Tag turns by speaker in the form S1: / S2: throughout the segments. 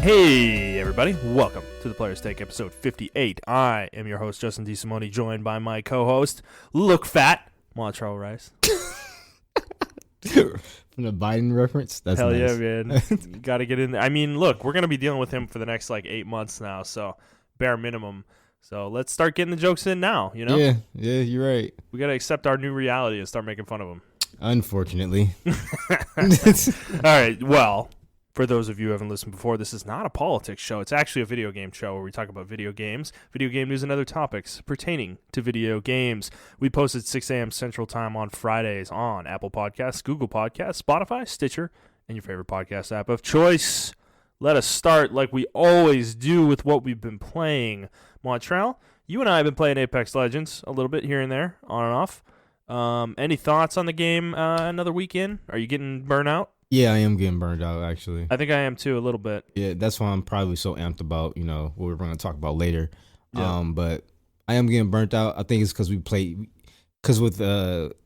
S1: Hey, everybody. Welcome to the Player's Take, episode 58. I am your host, Justin DeSimone, joined by my co-host, Look Fat, Montrell Rice.
S2: From the Biden reference? That's
S1: Hell
S2: nice.
S1: yeah, man. Got to get in there. I mean, look, we're going to be dealing with him for the next, 8 months now, so bare minimum. So let's start getting the jokes in now, you know?
S2: Yeah, you're right.
S1: We got to accept our new reality and start making fun of him.
S2: Unfortunately.
S1: All right, well, for those of you who haven't listened before, this is not a politics show. It's actually a video game show where we talk about video games, video game news, and other topics pertaining to video games. We post at 6 a.m. Central Time on Fridays on Apple Podcasts, Google Podcasts, Spotify, Stitcher, and your favorite podcast app of choice. Let us start like we always do with what we've been playing. Montrell, you and I have been playing Apex Legends a little bit here and there, on and off. Any thoughts on the game another week in? Are you getting burnt out?
S2: Yeah, I am getting burned out, actually.
S1: I think I am too, a little bit.
S2: Yeah, that's why I'm probably so amped about, what we're going to talk about later.
S1: Yeah.
S2: But I am getting burnt out. I think it's because because with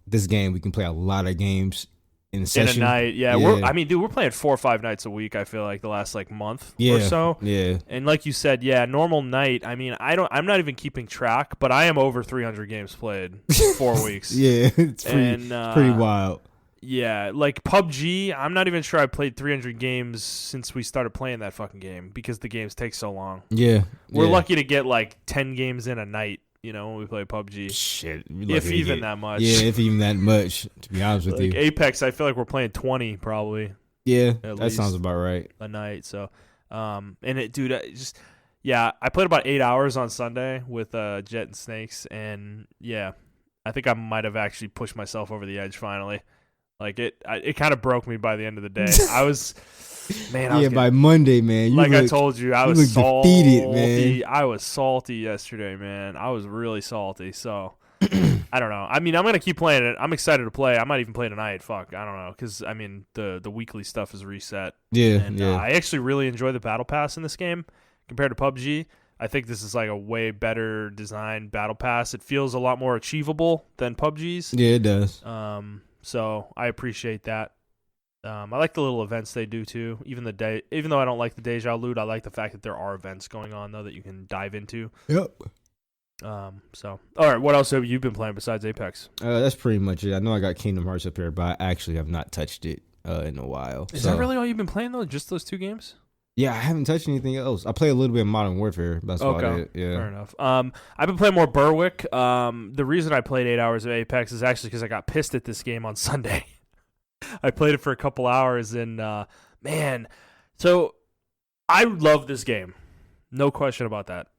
S2: this game, we can play a lot of games in a session.
S1: In a night, yeah. We're playing 4 or 5 nights a week, I feel like, the last, month or so.
S2: Yeah.
S1: And like you said, yeah, normal night, I'm not even keeping track, but I am over 300 games played 4 weeks.
S2: Yeah, it's pretty wild.
S1: Yeah, like PUBG, I'm not even sure I played 300 games since we started playing that fucking game because the games take so long.
S2: Yeah.
S1: We're lucky to get 10 games in a night, when we play PUBG.
S2: Shit.
S1: If even that much.
S2: Yeah, if even that much, to be honest with you.
S1: Apex, I feel like we're playing 20 probably.
S2: Yeah, that sounds about right.
S1: A night, so. I played about 8 hours on Sunday with Jet and Snakes, and yeah, I think I might have actually pushed myself over the edge finally. It kind of broke me by the end of the day. By Monday, man. I told you, I was salty. Defeated, man. I was salty yesterday, man. I was really salty. So I don't know. I mean, I'm gonna keep playing it. I'm excited to play. I might even play tonight. Fuck, I don't know, because the weekly stuff is reset.
S2: Yeah,
S1: and I actually really enjoy the battle pass in this game compared to PUBG. I think this is a way better designed battle pass. It feels a lot more achievable than PUBG's.
S2: Yeah, it does.
S1: So I appreciate that. I like the little events they do too. Even though I don't like the Deja loot, I like the fact that there are events going on though that you can dive into.
S2: Yep.
S1: So all right, what else have you been playing besides Apex?
S2: That's pretty much it. I know I got Kingdom Hearts up here, but I actually have not touched it in a while.
S1: Is that really all you've been playing though? Just those 2 games?
S2: Yeah, I haven't touched anything else. I play a little bit of Modern Warfare. That's about it. Yeah.
S1: Fair enough. I've been playing more Berwick. The reason I played 8 hours of Apex is actually because I got pissed at this game on Sunday. I played it for a couple hours, and so I love this game. No question about that.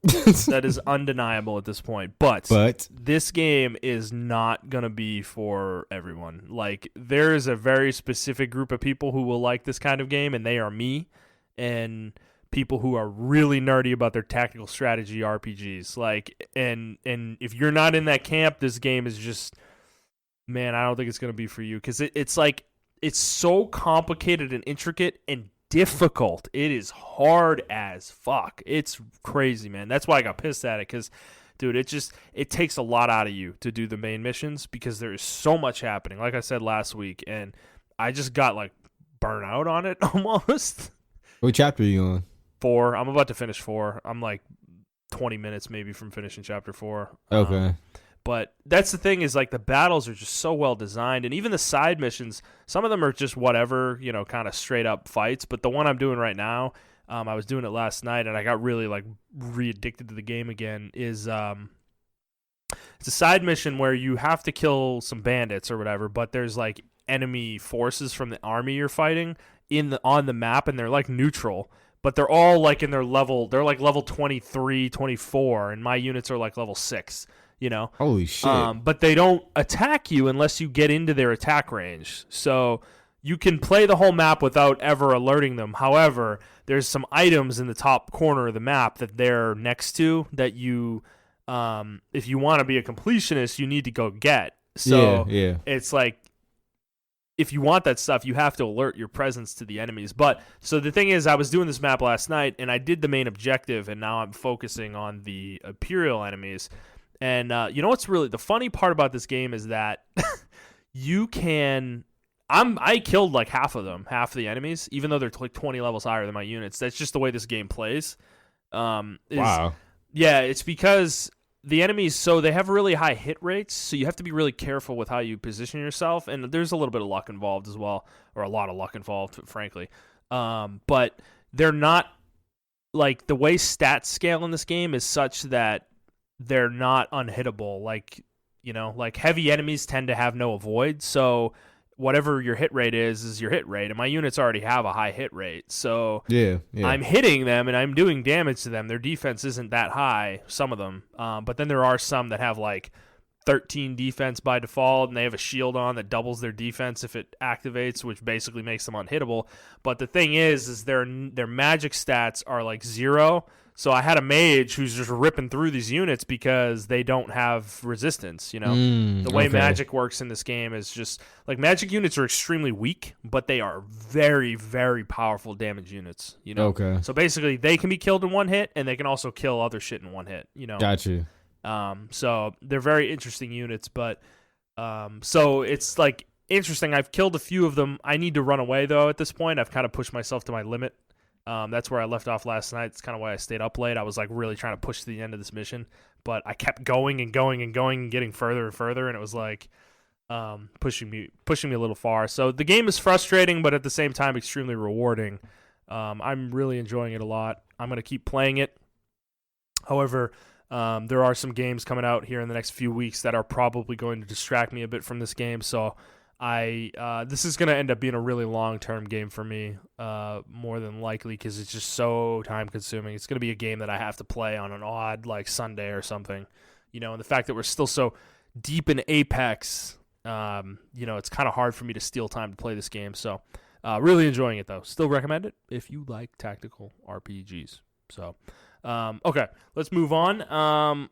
S1: That is undeniable at this point. But this game is not going to be for everyone. There is a very specific group of people who will like this kind of game, and they are me. And people who are really nerdy about their tactical strategy RPGs. And if you're not in that camp, this game is just, man, I don't think it's going to be for you. Because it's so complicated and intricate and difficult. It is hard as fuck. It's crazy, man. That's why I got pissed at it. Because, dude, it takes a lot out of you to do the main missions because there is so much happening. Like I said last week. And I just got, burnt out on it almost.
S2: What chapter are you on?
S1: 4. I'm about to finish 4. I'm 20 minutes maybe from finishing chapter 4.
S2: Okay.
S1: But that's the thing is the battles are just so well designed, and even the side missions, some of them are just whatever, kind of straight up fights. But the one I'm doing right now, I was doing it last night, and I got really re-addicted to the game again. It's a side mission where you have to kill some bandits or whatever, but there's enemy forces from the army you're fighting on the map, and they're neutral, but they're all in their level. They're level 23, 24, and my units are level 6.
S2: Holy shit.
S1: But they don't attack you unless you get into their attack range. So you can play the whole map without ever alerting them. However, there's some items in the top corner of the map that they're next to that you, if you want to be a completionist, you need to go get. So
S2: yeah.
S1: It's if you want that stuff, you have to alert your presence to the enemies. But so the thing is, I was doing this map last night, and I did the main objective, and now I'm focusing on the Imperial enemies. And you know what's really the funny part about this game is that you can I killed like half of them, half of the enemies, even though they're like 20 levels higher than my units. That's just the way this game plays.
S2: Wow.
S1: Yeah, it's because the enemies, so they have really high hit rates, so you have to be really careful with how you position yourself, and there's a little bit of luck involved as well, or a lot of luck involved, frankly. But they're not, like, the way stats scale in this game is such that they're not unhittable. Like, like heavy enemies tend to have no avoid, so whatever your hit rate is your hit rate, and my units already have a high hit rate, so
S2: Yeah.
S1: I'm hitting them and I'm doing damage to them. Their defense isn't that high, some of them, but then there are some that have like 13 defense by default, and they have a shield on that doubles their defense if it activates, which basically makes them unhittable. But the thing is their magic stats are like 0. So I had a mage who's just ripping through these units because they don't have resistance, The way magic works in this game is just, like, magic units are extremely weak, but they are very, very powerful damage units,
S2: Okay.
S1: So basically, they can be killed in one hit, and they can also kill other shit in one hit,
S2: Got you.
S1: So they're very interesting units, but so it's, like, interesting. I've killed a few of them. I need to run away, though, at this point. I've kind of pushed myself to my limit. That's where I left off last night. It's kind of why I stayed up late. I was like really trying to push to the end of this mission, but I kept going and going and going and getting further and further, and it was like pushing me a little far. So the game is frustrating, but at the same time extremely rewarding. I'm really enjoying it a lot. I'm going to keep playing it. However, there are some games coming out here in the next few weeks that are probably going to distract me a bit from this game, so this is going to end up being a really long-term game for me, more than likely, because it's just so time-consuming. It's going to be a game that I have to play on an odd, like, Sunday or something. And the fact that we're still so deep in Apex, it's kind of hard for me to steal time to play this game. So, really enjoying it, though. Still recommend it if you like tactical RPGs. So, okay, let's move on.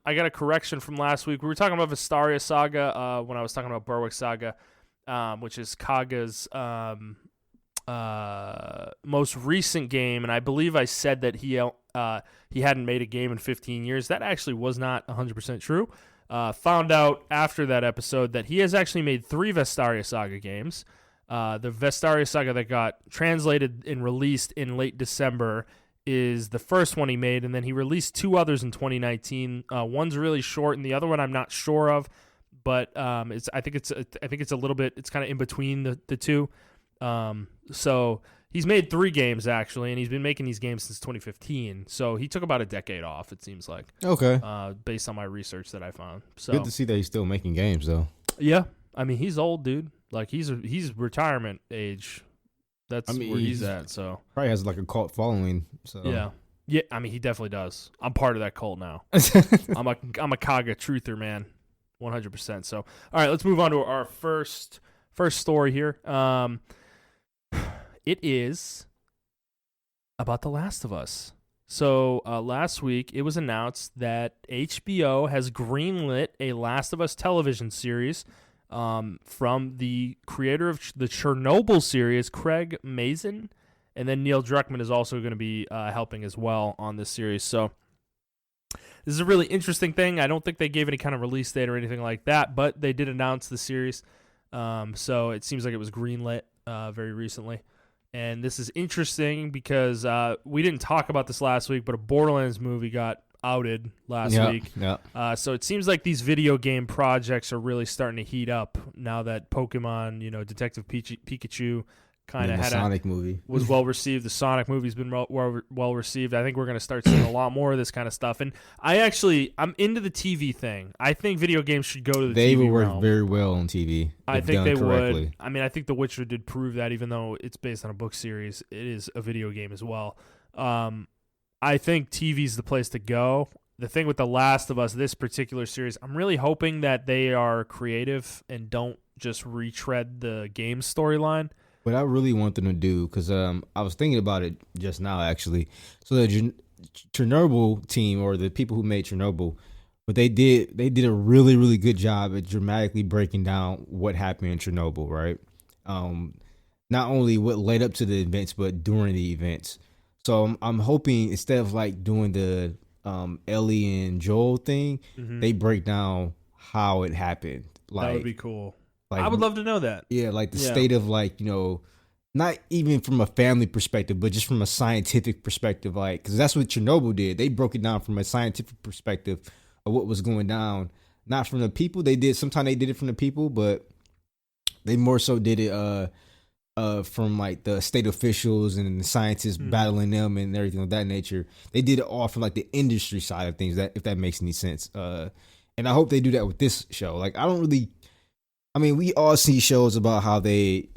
S1: I got a correction from last week. We were talking about Vestaria Saga when I was talking about Berwick Saga. Which is Kaga's most recent game, and I believe I said that he hadn't made a game in 15 years. That actually was not 100% true. Found out after that episode that he has actually made 3 Vestaria Saga games. The Vestaria Saga that got translated and released in late December is the first one he made, and then he released 2 others in 2019. One's really short, and the other one I'm not sure of. But I think it's a little bit. It's kind of in between the two. So he's made 3 games actually, and he's been making these games since 2015. So he took about a decade off. It seems like.
S2: Okay.
S1: Based on my research that I found. So
S2: good to see that he's still making games though.
S1: Yeah, I mean he's old, dude. Like he's retirement age. That's where he's at. So
S2: probably has like a cult following. So
S1: yeah. I mean he definitely does. I'm part of that cult now. I'm a Kaga truther, man. 100%. So, all right, let's move on to our first story here. It is about The Last of Us. So, last week it was announced that HBO has greenlit a Last of Us television series from the creator of the Chernobyl series, Craig Mazin, and then Neil Druckmann is also going to be helping as well on this series. So, this is a really interesting thing. I don't think they gave any kind of release date or anything like that, but they did announce the series. So it seems like it was greenlit very recently. And this is interesting because we didn't talk about this last week, but a Borderlands movie got outed last week.
S2: Yeah.
S1: So it seems like these video game projects are really starting to heat up now that Pokemon, Detective Pikachu kind of had
S2: Sonic movie
S1: was well received. The Sonic movie's been well received. I think we're going to start seeing a lot more of this kind of stuff. And I'm into the TV thing. I think video games should go to the
S2: they
S1: TV
S2: would work
S1: realm.
S2: very well on TV.
S1: I think they
S2: correctly.
S1: would. I mean, I think The Witcher did prove that, even though it's based on a book series, it is a video game as well. I think TV's the place to go. The thing with The Last of Us, this particular series, I'm really hoping that they are creative and don't just retread the game storyline.
S2: What I really want them to do, because I was thinking about it just now, actually. So the Chernobyl team, or the people who made Chernobyl, what they did a really, really good job at dramatically breaking down what happened in Chernobyl, right? Not only what led up to the events, but during the events. So I'm hoping, instead of like doing the Ellie and Joel thing, they break down how it happened. Like,
S1: that would be cool.
S2: Like,
S1: I would love to know that.
S2: yeah, like the state of like, not even from a family perspective, but just from a scientific perspective, like, because that's what Chernobyl did. They broke it down from a scientific perspective of what was going down, not from the people. Sometimes they did it from the people, but they more so did it from like the state officials and the scientists battling them and everything of that nature. They did it all from like the industry side of things, that if that makes any sense. And I hope they do that with this show. Like, we all see shows about how they,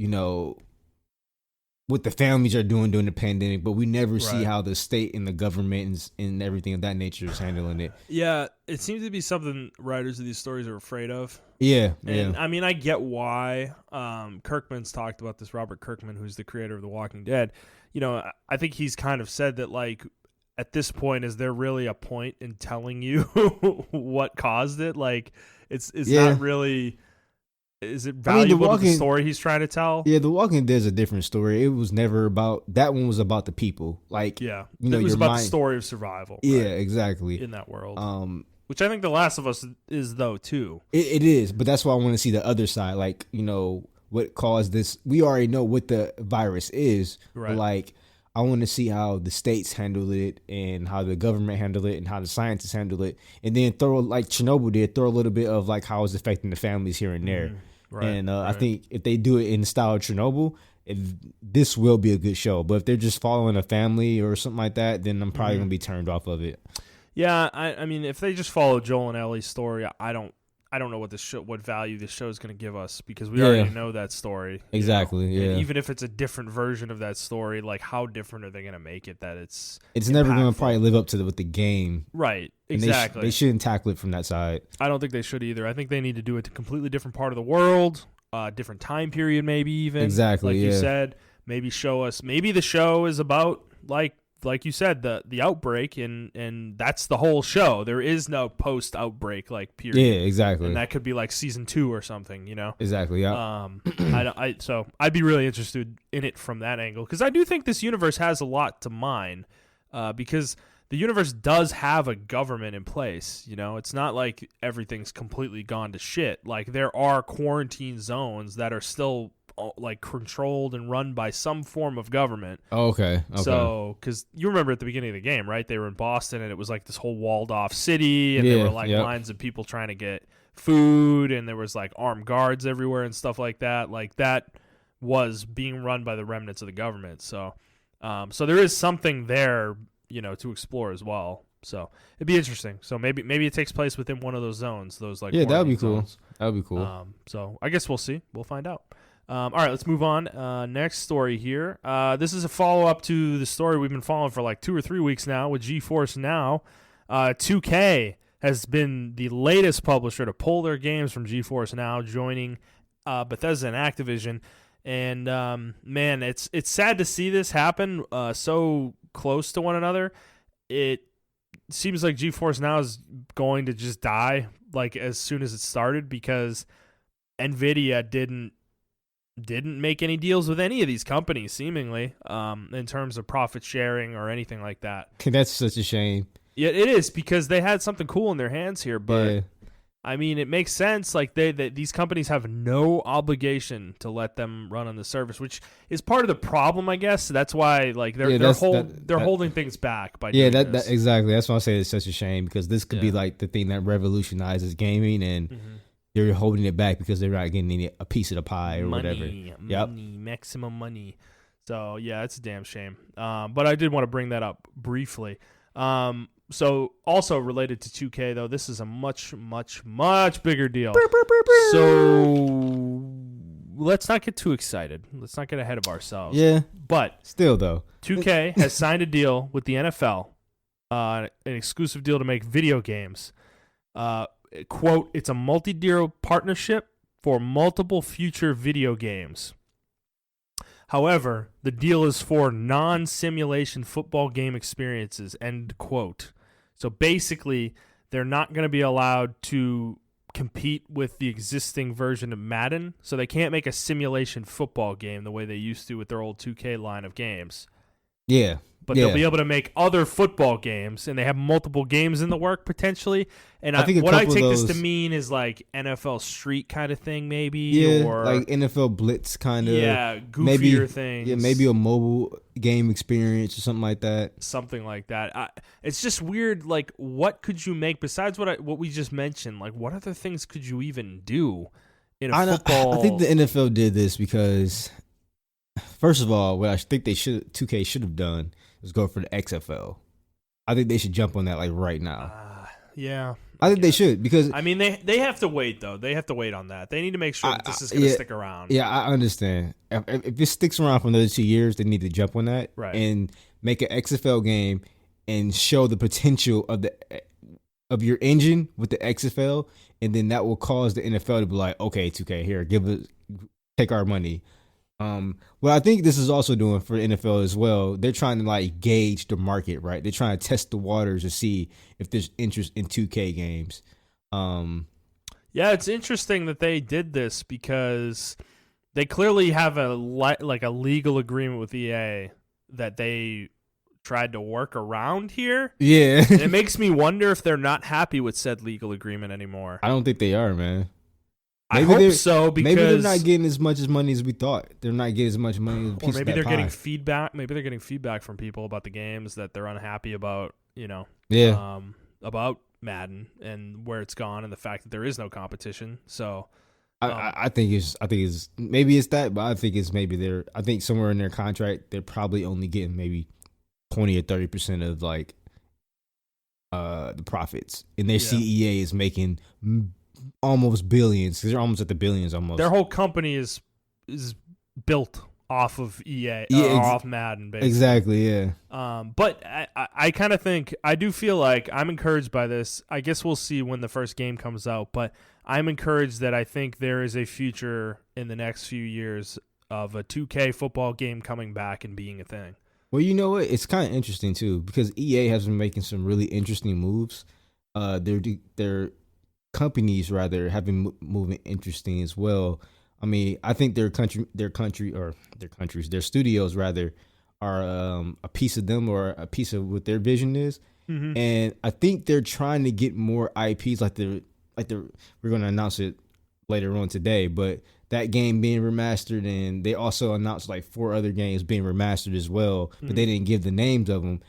S2: what the families are doing during the pandemic, but we never see how the state and the government and everything of that nature is handling it.
S1: Yeah, it seems to be something writers of these stories are afraid of.
S2: Yeah,
S1: and I mean, I get why. Kirkman's talked about this. Robert Kirkman, who's the creator of The Walking Dead, I think he's kind of said that, like, at this point, is there really a point in telling you what caused it? Like, it's not really. Is it valuable to the story he's trying to tell?
S2: Yeah, The Walking Dead is a different story. It was never about that. One was about the people. Like,
S1: it was about the story of survival.
S2: Yeah, right? Exactly.
S1: In that world, which I think The Last of Us is, though, too.
S2: It is, but that's why I want to see the other side. Like, what caused this? We already know what the virus is. Right. But, like, I want to see how the states handle it and how the government handle it and how the scientists handle it, and then throw, like Chernobyl did, throw a little bit of like how it's affecting the families here and there. Right, and I think if they do it in the style of Chernobyl, this will be a good show. But if they're just following a family or something like that, then I'm probably gonna be turned off of it.
S1: Yeah, I mean, if they just follow Joel and Ellie's story, I don't know what value this show is going to give us, because we already know that story.
S2: Exactly. Yeah.
S1: And even if it's a different version of that story, like, how different are they going to make it that it's
S2: never going to probably live up to with the game.
S1: Right. Exactly.
S2: They shouldn't tackle it from that side.
S1: I don't think they should either. I think they need to do it to a completely different part of the world, different time period, maybe even.
S2: Exactly.
S1: Like you said, maybe show us. Maybe the show is about like you said, the outbreak, and that's the whole show. There is no post-outbreak period.
S2: Yeah, exactly.
S1: And that could be like season 2 or something,
S2: Exactly. Yeah.
S1: So I'd be really interested in it from that angle, because I do think this universe has a lot to mine, because the universe does have a government in place. It's not like everything's completely gone to shit. Like, there are quarantine zones that are still like controlled and run by some form of government.
S2: Oh, okay.
S1: So, because you remember at the beginning of the game, right? They were in Boston, and it was like this whole walled off city, and there were like lines of people trying to get food, and there was like armed guards everywhere and stuff like that. Like, that was being run by the remnants of the government. So, so there is something there, to explore as well. So it'd be interesting. So maybe it takes place within one of those zones. Those that would be cool.
S2: That would be cool.
S1: So I guess we'll see. We'll find out. All right, let's move on. Next story here. This is a follow-up to the story we've been following for like 2 or 3 weeks now with GeForce Now. 2K has been the latest publisher to pull their games from GeForce Now, joining Bethesda and Activision. And, man, it's sad to see this happen so close to one another. It seems like GeForce Now is going to just die like as soon as it started, because NVIDIA didn't make any deals with any of these companies, seemingly, in terms of profit sharing or anything like that.
S2: That's such a shame.
S1: Yeah, it is, because they had something cool in their hands here, but I mean, it makes sense. Like, these companies have no obligation to let them run on the service, which is part of the problem, I guess. That's why, like, they're holding things back by doing this.
S2: That exactly. That's why I say it's such a shame, because this could be like the thing that revolutionizes gaming, and they're holding it back because they're not getting a piece of the pie or whatever.
S1: Maximum money. So yeah, it's a damn shame. But I did want to bring that up briefly. So also related to 2K though, this is a much, much, much bigger deal. So let's not get too excited. Let's not get ahead of ourselves.
S2: Yeah.
S1: But
S2: still though,
S1: 2K has signed a deal with the NFL, an exclusive deal to make video games. Quote, it's a multi-deal partnership for multiple future video games. However, the deal is for non-simulation football game experiences, end quote. So basically, they're not going to be allowed to compete with the existing version of Madden, so they can't make a simulation football game the way they used to with their old 2K line of games.
S2: Yeah.
S1: But they'll be able to make other football games, and they have multiple games in the work potentially. And
S2: I think
S1: what I take this to mean is like NFL Street kind of thing, maybe, or
S2: like NFL Blitz kind of,
S1: goofier things.
S2: Yeah, maybe a mobile game experience or something like that.
S1: Something like that. It's just weird. Like, what could you make besides what we just mentioned? Like, what other things could you even do in a football?
S2: I think the NFL did this because, first of all, what I think 2K should have done is go for the XFL. I think they should jump on that like right now.
S1: Yeah.
S2: I think they should because
S1: I mean they have to wait though. They have to wait on that. They need to make sure that this is going to stick around.
S2: Yeah, I understand. If it sticks around for another 2 years, they need to jump on that and make an XFL game and show the potential of your engine with the XFL, and then that will cause the NFL to be like, okay, 2K, here, take our money. What I think this is also doing for the NFL as well, they're trying to like gauge the market, right? They're trying to test the waters to see if there's interest in 2K games.
S1: Yeah, it's interesting that they did this because they clearly have a legal agreement with EA that they tried to work around here.
S2: Yeah.
S1: And it makes me wonder if they're not happy with said legal agreement anymore.
S2: I don't think they are, man.
S1: I hope so, because
S2: maybe they're not getting as much money as we thought. They're not getting as much money as a piece
S1: or maybe
S2: of that
S1: they're getting
S2: pie.
S1: feedback. Maybe they're getting feedback from people about the games that they're unhappy about. About Madden and where it's gone and the fact that there is no competition. So
S2: I think it's maybe it's that, but I think it's maybe I think somewhere in their contract they're probably only getting maybe 20 or 30% of like the profits, and their CEA is making almost billions, because they're almost at the billions almost.
S1: Their whole company is built off of EA, off Madden, basically.
S2: Exactly, yeah.
S1: But I kind of think, I do feel like I'm encouraged by this. I guess we'll see when the first game comes out, but I'm encouraged that I think there is a future in the next few years of a 2K football game coming back and being a thing.
S2: Well, you know what? It's kind of interesting, too, because EA has been making some really interesting moves. Their companies, rather, have been moving interesting as well. I mean, I think their studios, rather, are a piece of them, or a piece of what their vision is. Mm-hmm. And I think they're trying to get more IPs, we're going to announce it later on today, but that game being remastered, and they also announced like 4 other games being remastered as well, but they didn't give the names of them.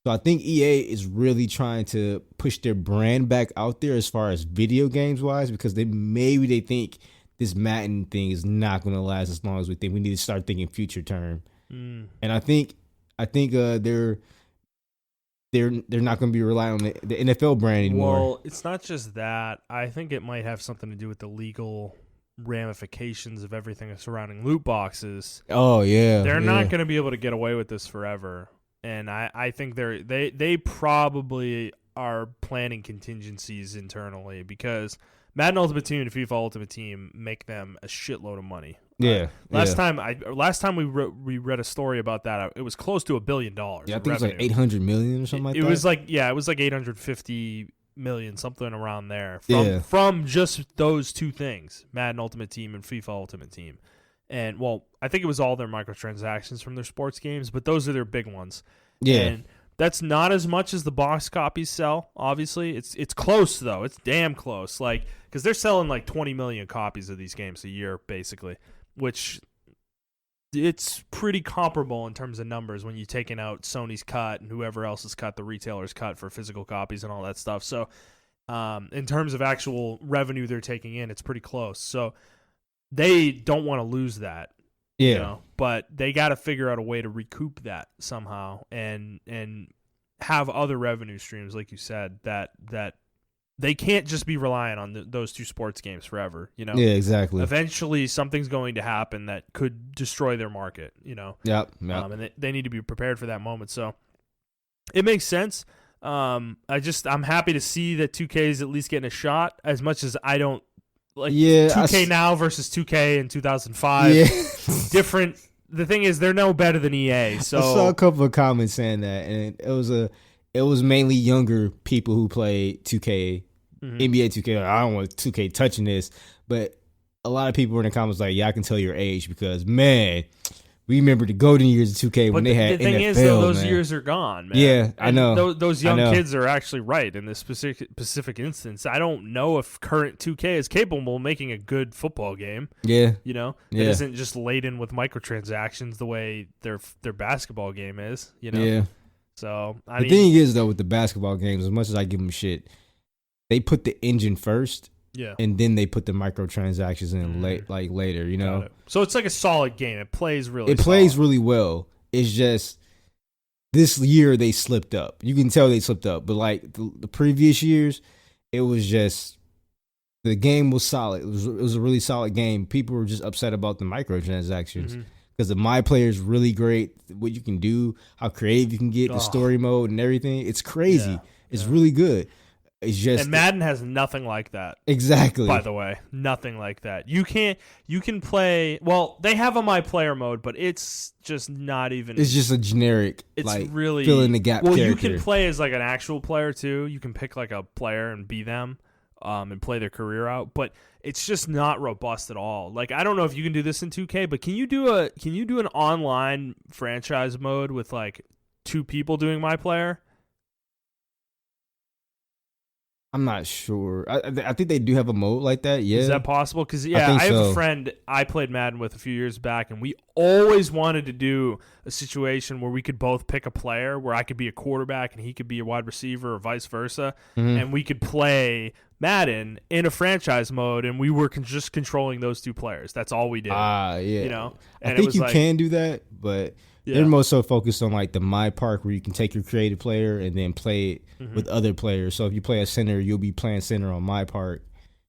S2: So I think EA is really trying to push their brand back out there as far as video games wise, because they think this Madden thing is not going to last as long as we think. We need to start thinking future term. And I think they're not going to be relying on the NFL brand anymore.
S1: Well, it's not just that. I think it might have something to do with the legal ramifications of everything surrounding loot boxes.
S2: Oh yeah,
S1: they're not going to be able to get away with this forever. And I think they probably are planning contingencies internally, because Madden Ultimate Team and FIFA Ultimate Team make them a shitload of money.
S2: Yeah.
S1: Last time we read a story about that, it was close to $1 billion.
S2: Yeah, I think it was like 800 million or something like that.
S1: It was like 850 million, something around there. From just those two things, Madden Ultimate Team and FIFA Ultimate Team. And, well, I think it was all their microtransactions from their sports games, but those are their big ones.
S2: Yeah.
S1: And that's not as much as the box copies sell, obviously. It's close, though. It's damn close. Like, because they're selling like 20 million copies of these games a year, basically, which it's pretty comparable in terms of numbers when you're taking out Sony's cut and whoever else's cut, the retailer's cut for physical copies and all that stuff. So in terms of actual revenue they're taking in, it's pretty close. So they don't want to lose that.
S2: Yeah.
S1: You know, but they got to figure out a way to recoup that somehow and have other revenue streams, like you said, that they can't just be relying on those two sports games forever, you know?
S2: Yeah, exactly.
S1: Eventually, something's going to happen that could destroy their market, you know?
S2: Yep.
S1: And they need to be prepared for that moment. So it makes sense. I'm happy to see that 2K is at least getting a shot, as much as I don't like 2K now versus 2K in 2005.
S2: Yeah.
S1: Different. The thing is, they're no better than EA. So
S2: I saw a couple of comments saying that, and it was mainly younger people who played 2K, NBA 2K. Like, I don't want 2K touching this, but a lot of people were in the comments like, "Yeah, I can tell your age because man, We remember the golden years of 2K when they had
S1: the thing
S2: NFL,
S1: is, though, those
S2: man.
S1: years are gone, man.
S2: Yeah, I know.
S1: Those young kids are actually right in this specific instance. I don't know if current 2K is capable of making a good football game.
S2: Yeah.
S1: You know? It isn't just laden with microtransactions the way their basketball game is, you know?
S2: Yeah.
S1: So,
S2: the thing is, though, with the basketball games, as much as I give them shit, they put the engine first.
S1: Yeah.
S2: And then they put the microtransactions in later, you know?
S1: So it's like a solid game. It plays really
S2: well. It's just this year they slipped up. You can tell they slipped up. But like the previous years, it was just the game was solid. It was a really solid game. People were just upset about the microtransactions. Because the My Player is really great. What you can do, how creative you can get, the story mode and everything. It's crazy. Yeah. It's really good. It's just,
S1: and Madden has nothing like that.
S2: Exactly.
S1: By the way, nothing like that. You can play. Well, they have a My Player mode, but it's just not even.
S2: It's just a generic.
S1: It's
S2: like
S1: really
S2: fill in the gap.
S1: Well,
S2: character.
S1: You can play as like an actual player too. You can pick like a player and be them, and play their career out. But it's just not robust at all. Like I don't know if you can do this in 2K, but can you do an online franchise mode with like 2 people doing My Player?
S2: I'm not sure. I think they do have a mode like that. Yeah,
S1: is that possible? Because I have a friend I played Madden with a few years back, and we always wanted to do a situation where we could both pick a player, where I could be a quarterback and he could be a wide receiver, or vice versa, and we could play Madden in a franchise mode, and we were just controlling those 2 players. That's all we did.
S2: Yeah.
S1: You know, and
S2: I think you can do that, but. Yeah. They're more so focused on like the My Park, where you can take your creative player and then play it with other players. So if you play a center, you'll be playing center on My Park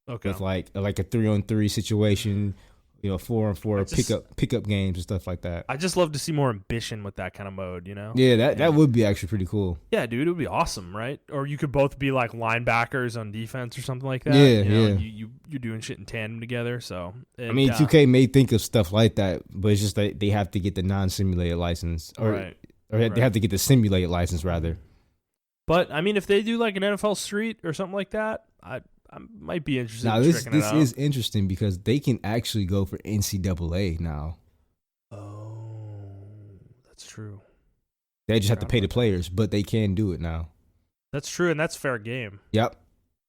S2: with like a 3-on-3 situation, 4-on-4 pickup games and stuff like that.
S1: I just love to see more ambition with that kind of mode, you know?
S2: Yeah, that would be actually pretty cool.
S1: Yeah, dude, it would be awesome, right? Or you could both be like linebackers on defense or something like that.
S2: Yeah,
S1: You're doing shit in tandem together. So
S2: 2K may think of stuff like that, but it's just that they have to get the non-simulated license, or they have to get the simulated license rather.
S1: But I mean, if they do like an NFL Street or something like that, I might be interested.
S2: Now,
S1: in
S2: this
S1: is
S2: interesting because they can actually go for NCAA now.
S1: Oh, that's true.
S2: They just have to pay the players, but they can do it now.
S1: That's true, and that's fair game.
S2: Yep.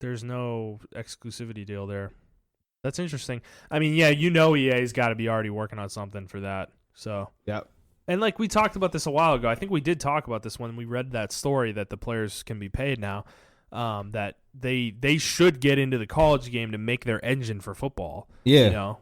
S1: There's no exclusivity deal there. That's interesting. I mean, yeah, EA's got to be already working on something for that. So.
S2: Yep.
S1: And like we talked about this a while ago. I think we did talk about this when we read that story that the players can be paid now. That they should get into the college game to make their engine for football.
S2: Yeah,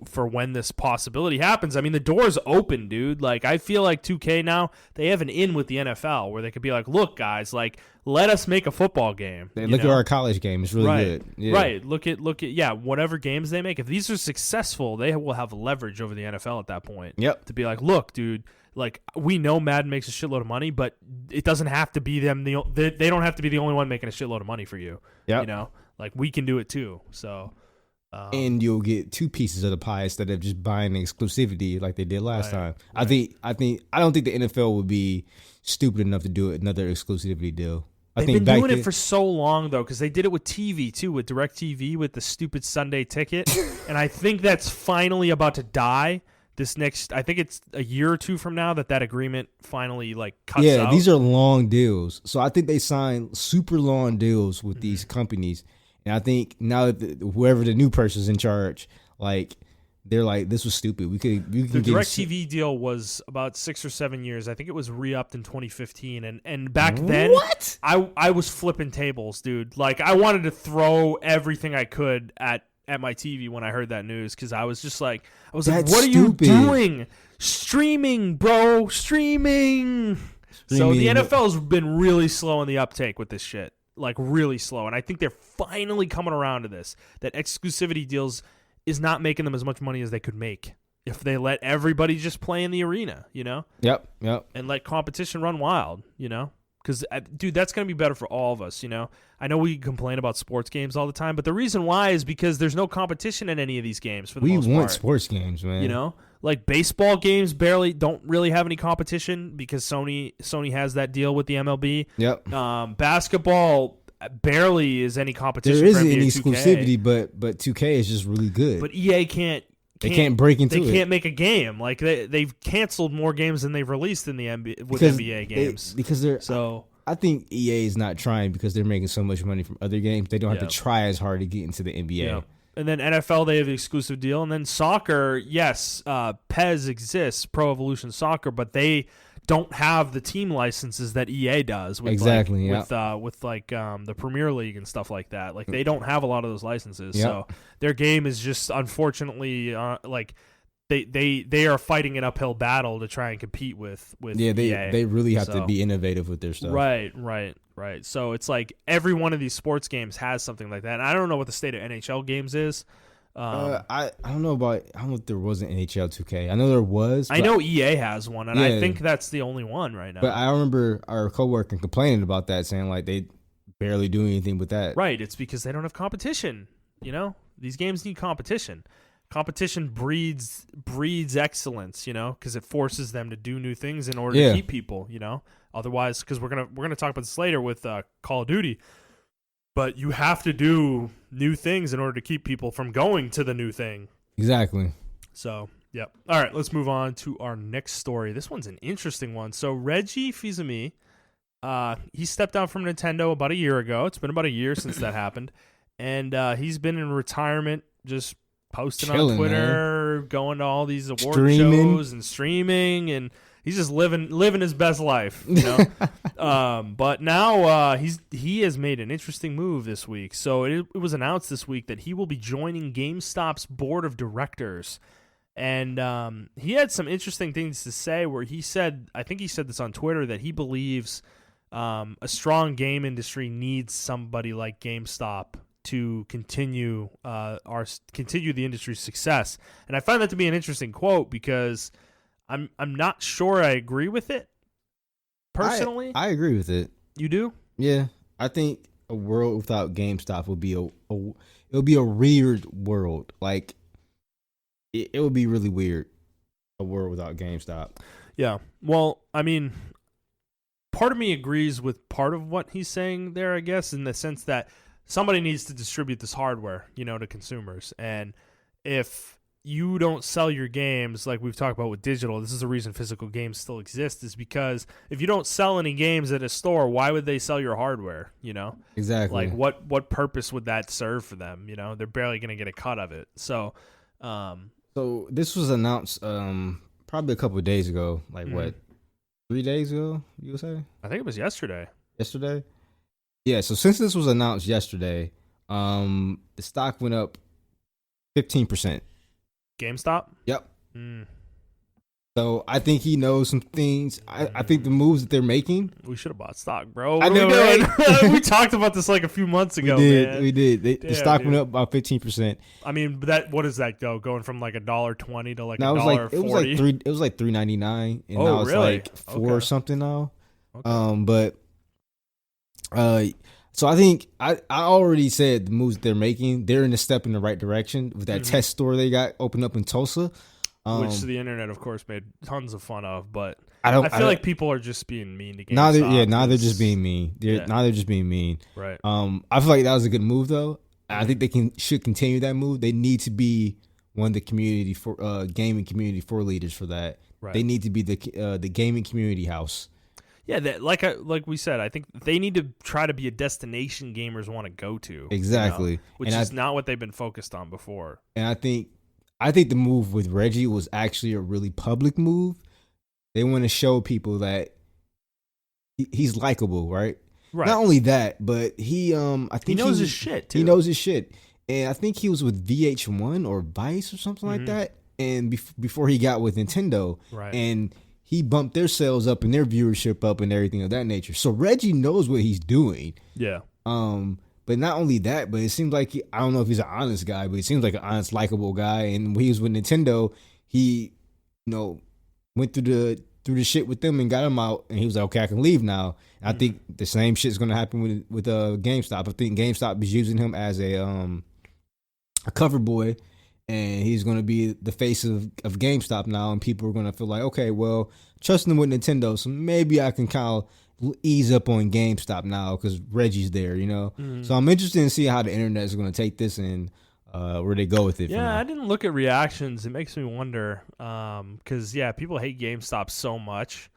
S1: for when this possibility happens. I mean, the door's open, dude. Like I feel like 2K now, they have an in with the NFL where they could be like, look, guys, like let us make a football game.
S2: Look at our college game; it's really good. Yeah.
S1: Right. Look at whatever games they make. If these are successful, they will have leverage over the NFL at that point.
S2: Yep.
S1: To be like, look, dude. Like we know Madden makes a shitload of money, but it doesn't have to be them. They don't have to be the only one making a shitload of money for you.
S2: Yeah,
S1: you know, like we can do it too. So,
S2: and you'll get 2 pieces of the pie instead of just buying the exclusivity like they did last time.
S1: Right.
S2: I don't think the NFL would be stupid enough to do another exclusivity deal.
S1: They've been doing it for so long though, because they did it with TV too, with DirecTV, with the stupid Sunday ticket, and I think that's finally about to die. I think it's a year or 2 from now that agreement finally like cuts out.
S2: Yeah, these are long deals. So I think they signed super long deals with these companies. And I think now that whoever the new person's in charge, like they're like, this was stupid. We can
S1: the
S2: get
S1: DirecTV deal was about 6 or 7 years. I think it was re-upped in 2015. And back then,
S2: what?
S1: I was flipping tables, dude. Like I wanted to throw everything I could at my TV when I heard that news, because I was just like, what are you doing? Streaming, bro, streaming. So the NFL's been really slow in the uptake with this shit, like really slow. And I think they're finally coming around to this, that exclusivity deals is not making them as much money as they could make if they let everybody just play in the arena, you know?
S2: Yep.
S1: And let competition run wild, you know? Because, dude, that's going to be better for all of us, you know? I know we complain about sports games all the time, but the reason why is because there's no competition in any of these games for the most part.
S2: We want sports games, man.
S1: You know? Like, baseball games don't really have any competition because Sony has that deal with the MLB.
S2: Yep.
S1: Basketball barely is any competition
S2: there
S1: for
S2: isn't
S1: NBA
S2: any
S1: 2K.
S2: exclusivity, but 2K is just really good.
S1: But EA can't
S2: They can't break into it.
S1: They can't make a game. Like they've canceled more games than they've released in the NBA with NBA games.
S2: Because they're so. I think EA is not trying because they're making so much money from other games. They don't have to try as hard to get into the NBA.
S1: Yeah. And then NFL, they have the exclusive deal. And then soccer, yes, PES exists, Pro Evolution Soccer, but they don't have the team licenses that EA does. With
S2: exactly.
S1: With the Premier League and stuff like that. Like they don't have a lot of those licenses. So their game is just unfortunately they are fighting an uphill battle to try and compete with EA.
S2: They really have to be innovative with their stuff.
S1: Right. So it's like every one of these sports games has something like that. And I don't know what the state of NHL games is.
S2: I don't know if there was an NHL 2K. I know there was.
S1: I know EA has one, and I think that's the only one right now.
S2: But I remember our coworker complaining about that, saying like they barely do anything with that.
S1: Right. It's because they don't have competition. You know, these games need competition. Competition breeds excellence, you know, because it forces them to do new things in order to keep people, you know. Otherwise, because we're gonna talk about this later with Call of Duty, but you have to do new things in order to keep people from going to the new thing.
S2: Exactly.
S1: So, yep. All right, let's move on to our next story. This one's an interesting one. So Reggie Fils-Aimé, he stepped down from Nintendo about a year ago. It's been about a year since that happened, and he's been in retirement, just posting on Twitter, going to all these award shows and streaming, and he's just living his best life, you know. But now he has made an interesting move this week. So it was announced this week that he will be joining GameStop's board of directors, and he had some interesting things to say. Where he said, I think he said this on Twitter, that he believes a strong game industry needs somebody like GameStop to continue the industry's success. And I find that to be an interesting quote because I'm not sure I agree with it personally.
S2: I agree with it.
S1: You do?
S2: Yeah. I think a world without GameStop would be it would be a weird world. Like it would be really weird, a world without GameStop.
S1: Yeah. Well, I mean, part of me agrees with part of what he's saying there, I guess, in the sense that somebody needs to distribute this hardware, you know, to consumers. And if you don't sell your games, like we've talked about with digital, this is the reason physical games still exist, is because if you don't sell any games at a store, why would they sell your hardware, you know?
S2: Exactly.
S1: Like what purpose would that serve for them, you know? They're barely going to get a cut of it. So
S2: this was announced probably a couple of days ago, like what, 3 days ago, you would say?
S1: I think it was yesterday.
S2: Yesterday? Yeah, so since this was announced yesterday, the stock went up 15%.
S1: GameStop?
S2: Yep. So I think he knows some things. I think the moves that they're making.
S1: We should have bought stock, bro.
S2: I know, right?
S1: We talked about this like a few months ago, man.
S2: We did. The stock went up about 15%.
S1: I mean, what does that go? Going from like $1.20 to like $1.40?
S2: It was like $3.99, and
S1: now
S2: it's
S1: really?
S2: like $4 or something now.
S1: Okay.
S2: So I think I already said the moves that they're making, they're in a step in the right direction with that test store they got opened up in Tulsa.
S1: Which the internet, of course, made tons of fun of, but I feel like people are just being mean to GameStop.
S2: Now they're just being mean. Now they're just being mean.
S1: Right.
S2: I feel like that was a good move, though. I think they should continue that move. They need to be one of the community for gaming community for leaders for that.
S1: Right.
S2: They need to be the gaming community house.
S1: Yeah, like we said, I think they need to try to be a destination gamers want to go to.
S2: Exactly.
S1: You know, which is not what they've been focused on before.
S2: And I think the move with Reggie was actually a really public move. They want to show people that he's likable, right?
S1: Right.
S2: Not only that, but I think
S1: he knows his shit too.
S2: He knows his shit. And I think he was with VH1 or Vice or something like that. And before he got with Nintendo. Right. And he bumped their sales up and their viewership up and everything of that nature. So Reggie knows what he's doing.
S1: Yeah.
S2: But not only that, but it seems like I don't know if he's an honest guy, but he seems like an honest, likable guy. And when he was with Nintendo, he, went through the shit with them and got him out. And he was like, okay, I can leave now. And I think the same shit's going to happen with GameStop. I think GameStop is using him as a cover boy. And he's going to be the face of GameStop now, and people are going to feel like, okay, well, trusting him with Nintendo, so maybe I can kind of ease up on GameStop now because Reggie's there, you know? So I'm interested in seeing how the internet is going to take this, and where they go with it.
S1: Yeah, I didn't look at reactions. It makes me wonder, because people hate GameStop so much.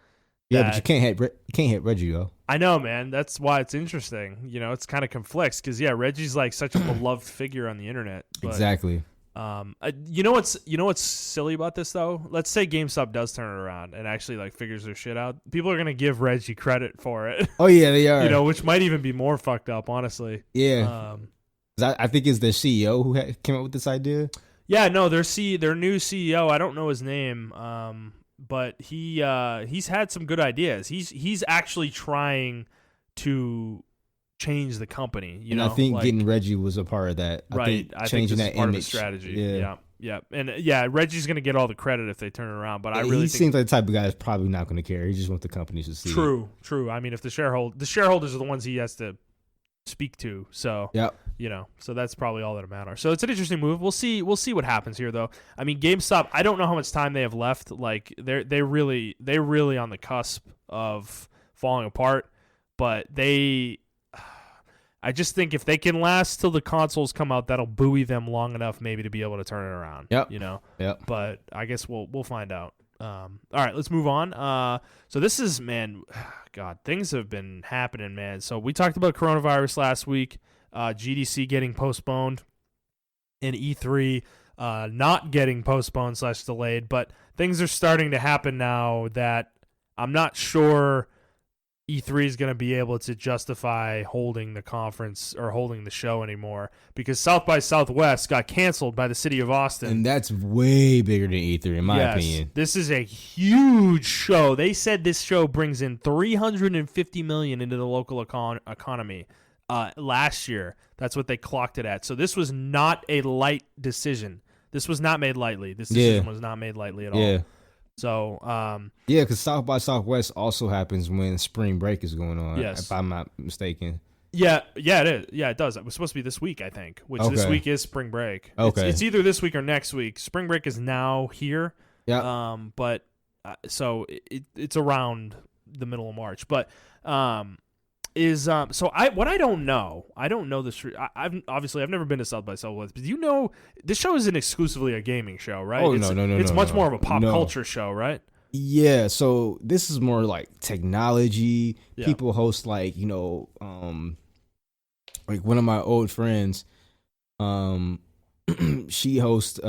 S2: Yeah, but you can't hit Reggie though.
S1: I know, man. That's why it's interesting. It's kind of conflicts because Reggie's like such a beloved figure on the internet. But,
S2: exactly.
S1: You know what's silly about this though? Let's say GameStop does turn it around and actually like figures their shit out. People are gonna give Reggie credit for it.
S2: Oh yeah, they are.
S1: Which might even be more fucked up, honestly.
S2: Yeah. I think it's the CEO who came up with this idea.
S1: Yeah, no, their new CEO. I don't know his name, but he's had some good ideas. He's actually trying to change the company. I
S2: think getting Reggie was a part of that.
S1: Right. I think changing that part image. Of the strategy. Yeah. And Reggie's gonna get all the credit if they turn it around. But I really
S2: he
S1: think
S2: seems like the type of guy that's probably not going to care. He just wants the company to see.
S1: True. I mean, if the shareholders are the ones he has to speak to. So so that's probably all that matters. So it's an interesting move. We'll see what happens here though. I mean, GameStop, I don't know how much time they have left. Like they're really on the cusp of falling apart, but I just think if they can last till the consoles come out, that'll buoy them long enough maybe to be able to turn it around.
S2: Yep.
S1: But I guess we'll find out. All right, let's move on. So this is, man, God, things have been happening, man. So we talked about coronavirus last week, GDC getting postponed, and E3 not getting postponed / delayed. But things are starting to happen now that I'm not sure E3 is going to be able to justify holding the conference or holding the show anymore because South by Southwest got canceled by the city of Austin.
S2: And that's way bigger than E3 in my opinion.
S1: This is a huge show. They said this show brings in $350 million into the local economy last year. That's what they clocked it at. So this was not a light decision. This was not made lightly. This decision was not made lightly at all. So,
S2: because South by Southwest also happens when spring break is going on, if I'm not mistaken.
S1: Yeah, it is. Yeah, it does. It was supposed to be this week, I think, which this week is spring break.
S2: Okay.
S1: It's either this week or next week. Spring break is now here.
S2: Yeah.
S1: But so it's around the middle of March. But I don't know this. I've never been to South by Southwest, but this show isn't exclusively a gaming show, right?
S2: Oh,
S1: it's much more of a pop culture show, right?
S2: Yeah, so this is more like technology. Yeah. People host like one of my old friends, she hosts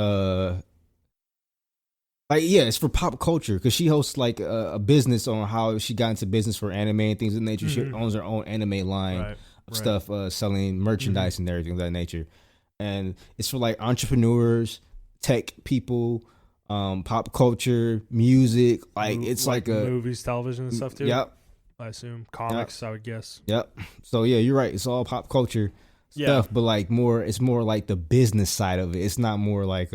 S2: it's for pop culture because she hosts like a business on how she got into business for anime and things of that nature. Mm-hmm. She owns her own anime line of stuff, selling merchandise and everything of that nature. And it's for like entrepreneurs, tech people, pop culture, music. It's like a
S1: movies, television, and stuff too.
S2: Yep.
S1: I assume comics. I would guess.
S2: Yep. So yeah, you're right. It's all pop culture stuff, but it's more like the business side of it. It's not more like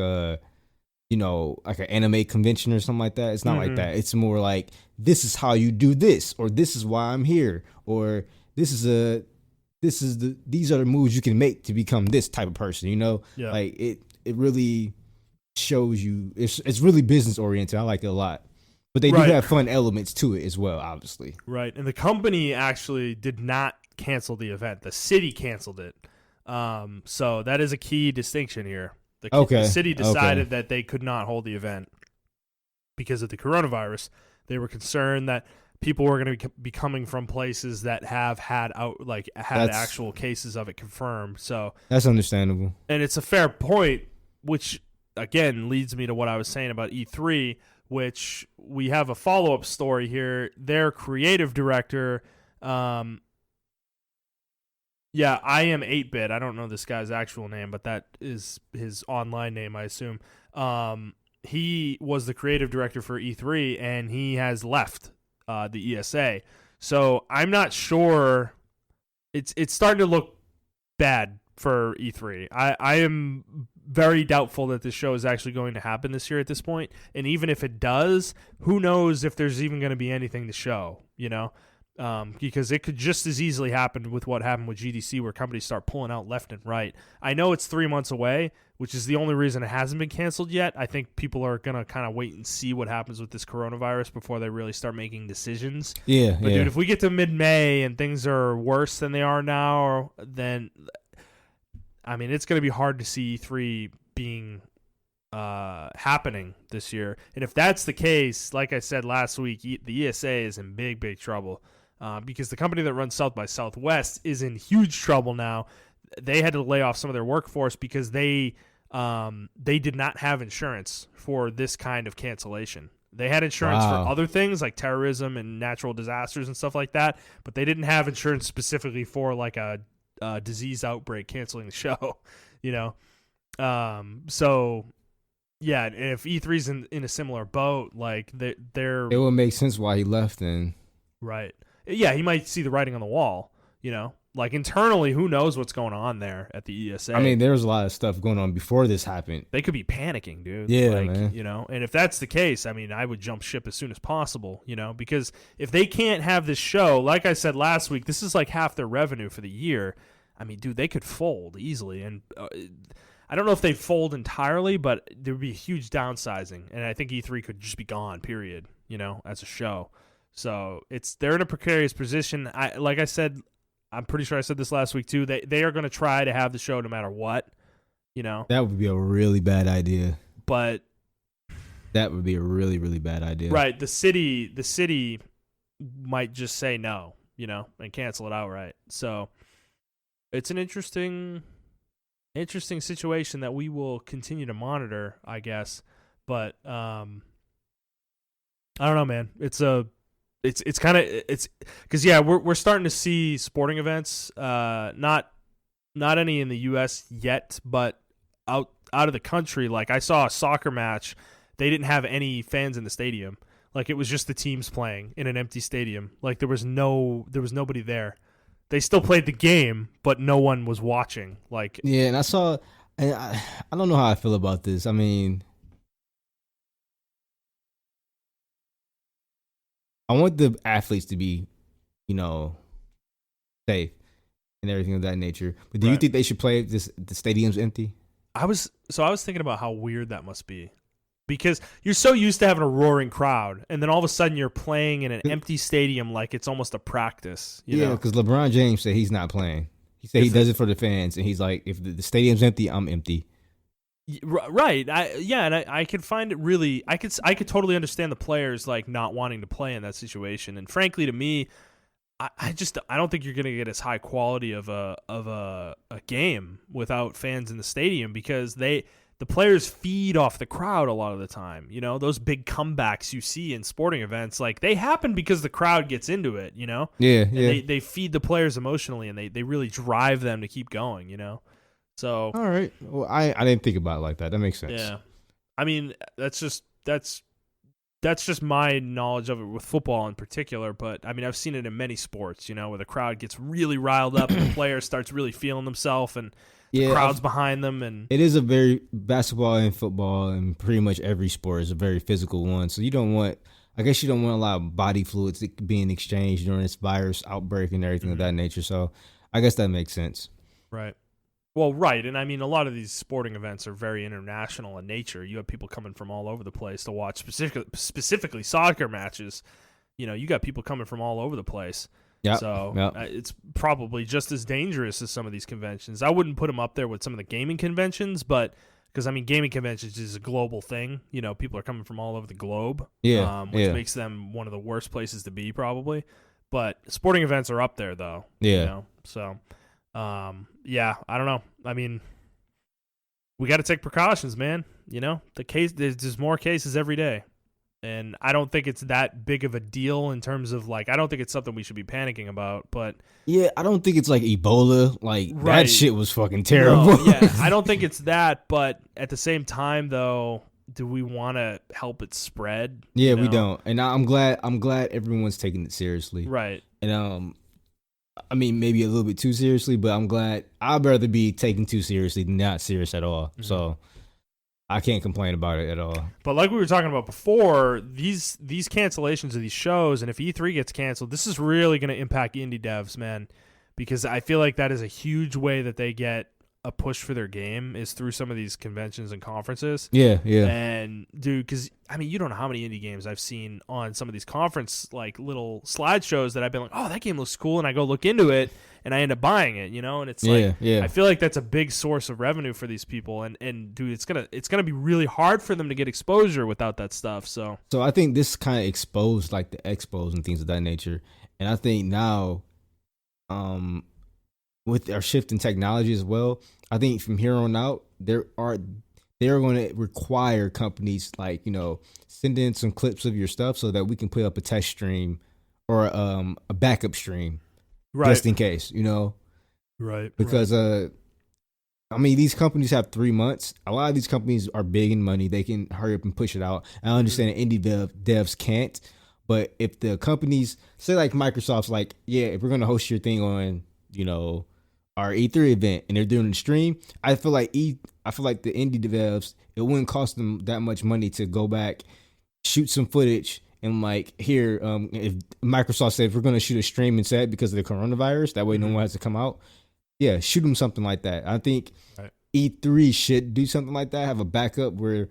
S2: like an anime convention or something like that. It's not like that. It's more like, this is how you do this, or this is why I'm here, or these are the moves you can make to become this type of person.
S1: Yeah.
S2: Like it really shows you. It's really business oriented. I like it a lot, but they do have fun elements to it as well, obviously.
S1: Right, and the company actually did not cancel the event. The city canceled it. So that is a key distinction here. The city decided that they could not hold the event because of the coronavirus. They were concerned that people were going to be coming from places that have had actual cases of it confirmed. So
S2: that's understandable,
S1: and it's a fair point, which again leads me to what I was saying about E3, which we have a follow-up story here. Their creative director. Yeah, I am 8-bit. I don't know this guy's actual name, but that is his online name, I assume. He was the creative director for E3, and he has left the ESA. So I'm not sure. It's starting to look bad for E3. I am very doubtful that this show is actually going to happen this year at this point. And even if it does, who knows if there's even going to be anything to show, because it could just as easily happen with what happened with GDC, where companies start pulling out left and right. I know it's 3 months away, which is the only reason it hasn't been canceled yet. I think people are going to kind of wait and see what happens with this coronavirus before they really start making decisions.
S2: Yeah.
S1: But dude, if we get to mid-May and things are worse than they are now, then I mean, it's going to be hard to see E3 being happening this year. And if that's the case, like I said last week, the ESA is in big, big trouble because the company that runs South by Southwest is in huge trouble now. They had to lay off some of their workforce because they did not have insurance for this kind of cancellation. They had insurance for other things like terrorism and natural disasters and stuff like that, but they didn't have insurance specifically for like a disease outbreak canceling the show, you know? So yeah, and if E3's in a similar boat, like they're
S2: it would make sense why he left then.
S1: Right. Yeah, he might see the writing on the wall, you know? Like internally, who knows what's going on there at the ESA?
S2: I mean, there was a lot of stuff going on before this happened.
S1: They could be panicking, dude.
S2: Yeah,
S1: like,
S2: man.
S1: You know, and if that's the case, I mean, I would jump ship as soon as possible, you know, because if they can't have this show, like I said last week, this is like half their revenue for the year. I mean, dude, they could fold easily. And I don't know if they'd fold entirely, but there would be a huge downsizing. And I think E3 could just be gone, period, you know, as a show. So they're in a precarious position. Like I said, I'm pretty sure I said this last week too. They are going to try to have the show no matter what, you know.
S2: That would be a really bad idea.
S1: But
S2: that would be a really, really bad idea.
S1: Right. The city might just say no, you know, and cancel it outright. So it's an interesting situation that we will continue to monitor, I guess. But I don't know, man. It's kind of because yeah, we're starting to see sporting events, not any in the U.S. yet, but out of the country. Like I saw a soccer match, they didn't have any fans in the stadium. Like it was just the teams playing in an empty stadium. Like there was nobody there. They still played the game, but no one was watching. Like
S2: yeah, and I don't know how I feel about this. I mean, I want the athletes to be, you know, safe and everything of that nature. But do you think they should play if the stadium's empty?
S1: I was thinking about how weird that must be. Because you're so used to having a roaring crowd, and then all of a sudden you're playing in an empty stadium like it's almost a practice. You know?
S2: Because LeBron James said he's not playing. He said he does it for the fans, and he's like, if the stadium's empty, I'm empty.
S1: Right. I could find it really. I could totally understand the players like not wanting to play in that situation. And frankly, to me, I don't think you're going to get as high quality of a game without fans in the stadium because the players feed off the crowd a lot of the time. You know, those big comebacks you see in sporting events, like they happen because the crowd gets into it. You know.
S2: Yeah.
S1: They feed the players emotionally, and they really drive them to keep going. You know. So
S2: all right. Well, I didn't think about it like that. That makes sense.
S1: Yeah, I mean that's just my knowledge of it with football in particular. But I mean I've seen it in many sports, you know, where the crowd gets really riled up and the player starts really feeling themselves and the crowd's behind them. And
S2: it is a very basketball and football and pretty much every sport is a very physical one. So you don't want a lot of body fluids being exchanged during this virus outbreak and everything of that nature. So I guess that makes sense.
S1: Right. Well, right, and I mean, a lot of these sporting events are very international in nature. You have people coming from all over the place to watch specifically soccer matches. You know, you got people coming from all over the place.
S2: Yeah.
S1: So it's probably just as dangerous as some of these conventions. I wouldn't put them up there with some of the gaming conventions, but because I mean, gaming conventions is a global thing. You know, people are coming from all over the globe.
S2: Yeah.
S1: Which makes them one of the worst places to be, probably. But sporting events are up there, though.
S2: Yeah.
S1: You know? So. Yeah, I don't know. I mean, we got to take precautions, man. You know, there's more cases every day, and I don't think it's that big of a deal in terms of like, I don't think it's something we should be panicking about. But
S2: yeah, I don't think it's like Ebola. Like that shit was fucking terrible.
S1: No, yeah, I don't think it's that. But at the same time, though, do we want to help it spread?
S2: Yeah,
S1: you know?
S2: we don't. And I'm glad everyone's taking it seriously.
S1: Right.
S2: And I mean, maybe a little bit too seriously, but I'm glad. I'd rather be taken too seriously than not serious at all. Mm-hmm. So I can't complain about it at all.
S1: But like we were talking about before, these cancellations of these shows, and if E3 gets canceled, this is really going to impact indie devs, man, because I feel like that is a huge way that they get a push for their game is through some of these conventions and conferences.
S2: Yeah.
S1: And dude, because I mean, you don't know how many indie games I've seen on some of these conference like little slideshows that I've been like, oh, that game looks cool, and I go look into it, and I end up buying it, and it's I feel like that's a big source of revenue for these people, and dude, it's gonna be really hard for them to get exposure without that stuff. So
S2: I think this kind of exposed like the expos and things of that nature, and I think now, with our shift in technology as well, I think from here on out they're going to require companies like send in some clips of your stuff so that we can put up a test stream or a backup stream.
S1: Right.
S2: Just in case,
S1: Right.
S2: Because, I mean, these companies have 3 months. A lot of these companies are big in money. They can hurry up and push it out. I understand that indie devs can't. But if the companies, say like Microsoft's like, yeah, if we're going to host your thing on, our E3 event and they're doing the stream, I feel like the indie devs, it wouldn't cost them that much money to go back, shoot some footage, and like here, if Microsoft said we're going to shoot a stream instead because of the coronavirus, that way no one has to come out. Yeah, shoot them something like that. I think E3 should do something like that. Have a backup where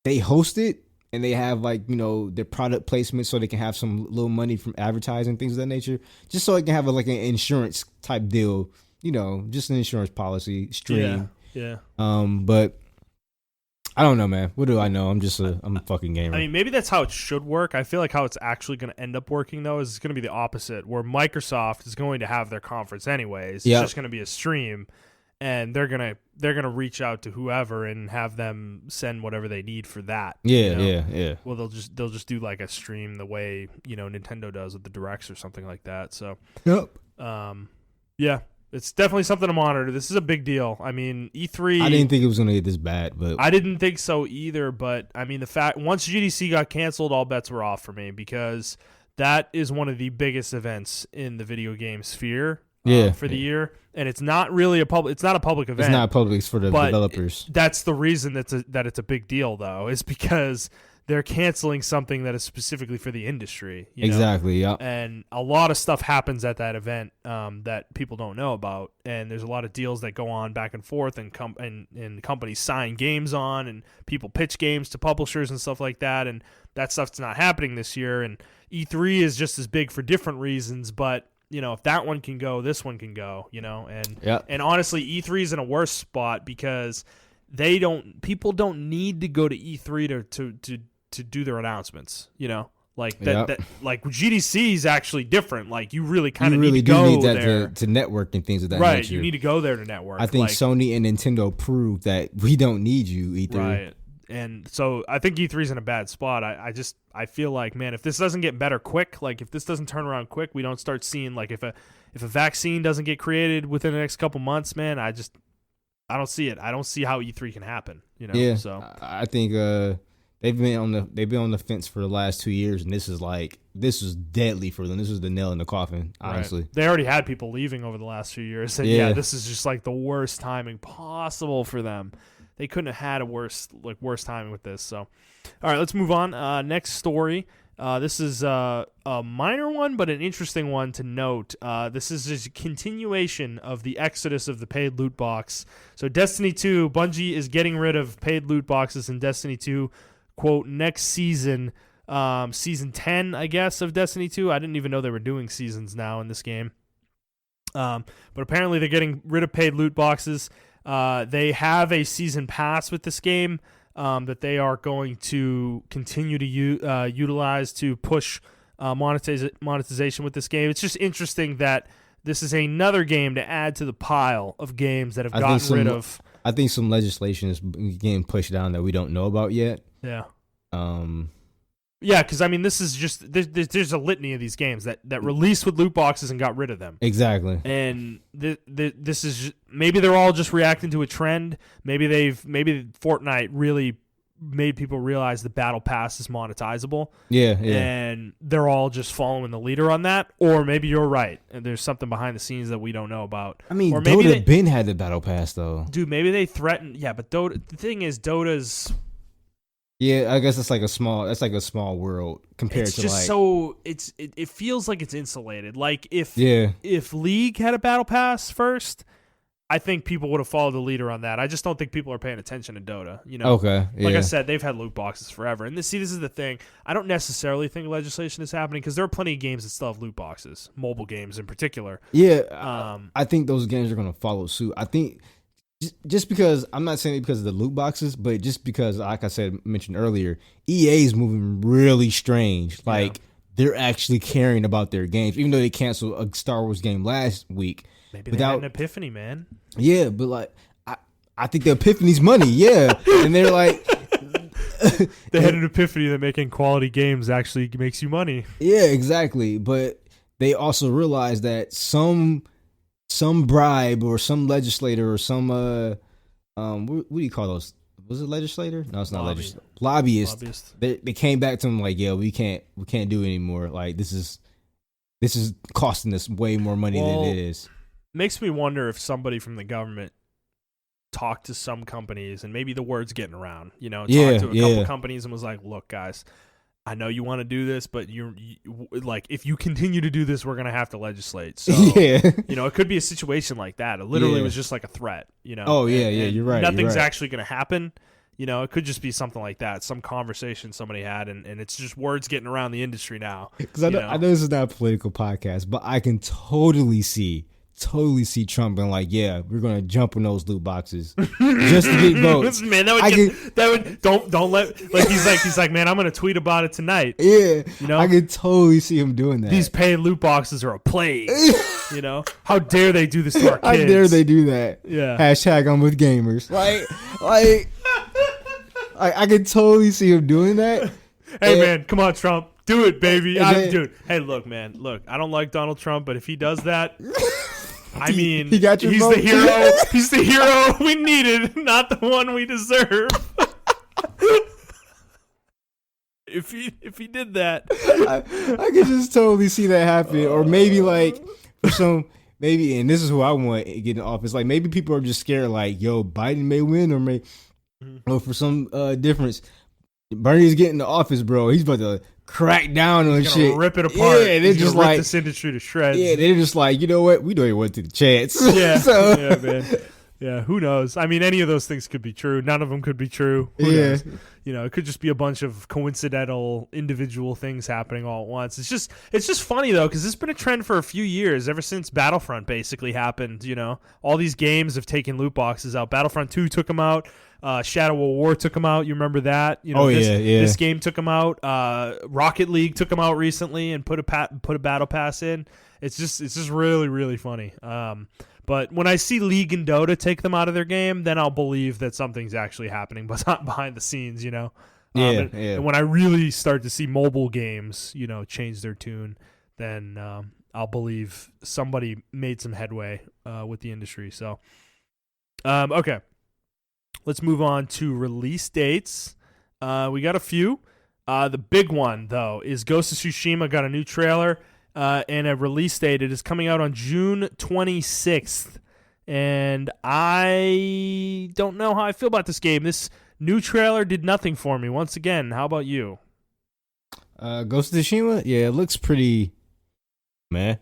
S2: they host it and they have like their product placement, so they can have some little money from advertising, things of that nature. Just so they can have like an insurance type deal. Just an insurance policy stream.
S1: Yeah.
S2: But I don't know, man. What do I know? I'm a fucking gamer.
S1: I mean, maybe that's how it should work. I feel like how it's actually going to end up working, though, is it's going to be the opposite, where Microsoft is going to have their conference anyways. It's just going to be a stream, and they're gonna reach out to whoever and have them send whatever they need for that.
S2: Yeah.
S1: Well, they'll just do like a stream the way Nintendo does with the directs or something like that. So, yeah. It's definitely something to monitor. This is a big deal. I mean, E3...
S2: I didn't think it was going to get this bad, but...
S1: I didn't think so either, but, I mean, the fact... Once GDC got canceled, all bets were off for me, because that is one of the biggest events in the video game sphere for the year, and it's not really it's not a public event.
S2: It's not public, it's for the developers.
S1: That's the reason that it's a big deal, though, is because... they're canceling something that is specifically for the industry.
S2: Exactly, yeah.
S1: And a lot of stuff happens at that event that people don't know about. And there's a lot of deals that go on back and forth, and companies sign games on, and people pitch games to publishers and stuff like that. And that stuff's not happening this year. And E3 is just as big for different reasons, but if that one can go, this one can go, And honestly, E3 is in a worse spot because people don't need to go to E3 to do their announcements, like that like GDC is actually different. Like you really kind of need to go there
S2: to network and things of that
S1: nature.
S2: nature.
S1: You need to go there to network.
S2: I think Sony and Nintendo proved that we don't need you, E3.
S1: Right. And so I think E3 is in a bad spot. I feel like, man, if this doesn't get better quick, like if this doesn't turn around quick, we don't start seeing like if a vaccine doesn't get created within the next couple months, man, I don't see it. I don't see how E3 can happen.
S2: Yeah.
S1: So
S2: I think they've been on the fence for the last 2 years, and this was deadly for them. This was the nail in the coffin, honestly.
S1: Right. They already had people leaving over the last few years, and this is just like the worst timing possible for them. They couldn't have had a worse timing with this. So, all right, let's move on. Next story. This is a minor one, but an interesting one to note. This is just a continuation of the exodus of the paid loot box. So Destiny 2, Bungie is getting rid of paid loot boxes in Destiny 2, quote, next season, season 10, I guess, of Destiny 2. I didn't even know they were doing seasons now in this game. But apparently they're getting rid of paid loot boxes. They have a season pass with this game that they are going to continue to utilize to push monetization with this game. It's just interesting that this is another game to add to the pile of games that have gotten rid of.
S2: I think some legislation is getting pushed down that we don't know about yet.
S1: Yeah. Yeah, because I mean, this is just there's a litany of these games that released with loot boxes and got rid of them.
S2: Exactly.
S1: And this is maybe they're all just reacting to a trend. Maybe Fortnite really made people realize the battle pass is monetizable.
S2: Yeah.
S1: And they're all just following the leader on that. Or maybe you're right, and there's something behind the scenes that we don't know about.
S2: I mean,
S1: or maybe
S2: Dota had the battle pass though.
S1: Dude, maybe they threatened. Yeah, but Dota. The thing is, Dota's.
S2: Yeah, I guess it's like a small world compared
S1: it's
S2: to
S1: just
S2: like.
S1: So it feels like it's insulated. Like if
S2: Yeah.
S1: if League had a battle pass first, I think people would have followed the leader on that. I just don't think people are paying attention to Dota.
S2: Okay. Yeah.
S1: Like I said, they've had loot boxes forever. And this is the thing. I don't necessarily think legislation is happening because there are plenty of games that still have loot boxes, mobile games in particular.
S2: Yeah. I think those games are going to follow suit. I think just because, I'm not saying it because of the loot boxes, but just because, like I mentioned earlier, EA is moving really strange. Like, they're actually caring about their games, even though they canceled a Star Wars game last week.
S1: Maybe they had an epiphany, man.
S2: Yeah, but like I think the epiphany's money, yeah. And they're like
S1: they had an epiphany that making quality games actually makes you money.
S2: Yeah, exactly. But they also realized that some bribe or some legislator or some what do you call those? Was it legislator? No, it's not legislator. Lobbyist. They came back to them like, yeah, we can't do it anymore. Like this is costing us way more money than it is.
S1: Makes me wonder if somebody from the government talked to some companies and maybe the word's getting around, talked to a couple companies and was like, look, guys, I know you want to do this, but you like, if you continue to do this, we're going to have to legislate. So, it could be a situation like that. It literally was just like a threat,
S2: Oh, yeah, you're right.
S1: Nothing's actually going to happen. It could just be something like that, some conversation somebody had, and it's just words getting around the industry now.
S2: Because I know this is not a political podcast, but I can totally see Trump being like, yeah, we're gonna jump in those loot boxes just to get votes.
S1: Man, don't let, like, he's like, man, I'm gonna tweet about it tonight.
S2: Yeah, I can totally see him doing that.
S1: These paid loot boxes are a plague. How dare they do this to our kids?
S2: How dare they do that?
S1: Yeah.
S2: Hashtag I'm with gamers. Like, I can totally see him doing that.
S1: Hey, man, come on, Trump. Do it, baby. Dude. Hey, look, man. Look, I don't like Donald Trump, but if he does that, I mean,
S2: he's the
S1: hero. He's the hero we needed, not the one we deserve. If he did that,
S2: I could just totally see that happening. Or maybe like for some, maybe, and this is who I want to get in office. Like maybe people are just scared, like, yo, Biden may win, or for some difference, Bernie's getting to office, bro. He's about to crack down on shit,
S1: rip it apart.
S2: Yeah, they're just like
S1: rip this industry to shreds.
S2: Yeah, they're just like, you know what? We don't even want to the chance.
S1: Yeah,
S2: so.
S1: Yeah, man. Yeah, who knows? I mean, any of those things could be true. None of them could be true. Who knows? It could just be a bunch of coincidental individual things happening all at once. It's just funny though, because it's been a trend for a few years, ever since Battlefront basically happened. All these games have taken loot boxes out. Battlefront 2 took them out. Shadow of War took them out. You remember that? This game took them out. Rocket League took them out recently and put a battle pass in. It's just really, really funny. But when I see League and Dota take them out of their game, then I'll believe that something's actually happening, but not behind the scenes. And when I really start to see mobile games, change their tune, then I'll believe somebody made some headway with the industry. So, okay. Let's move on to release dates. We got a few. The big one, though, is Ghost of Tsushima got a new trailer and a release date. It is coming out on June 26th. And I don't know how I feel about this game. This new trailer did nothing for me. Once again, how about you?
S2: Ghost of Tsushima? Yeah, it looks pretty meh.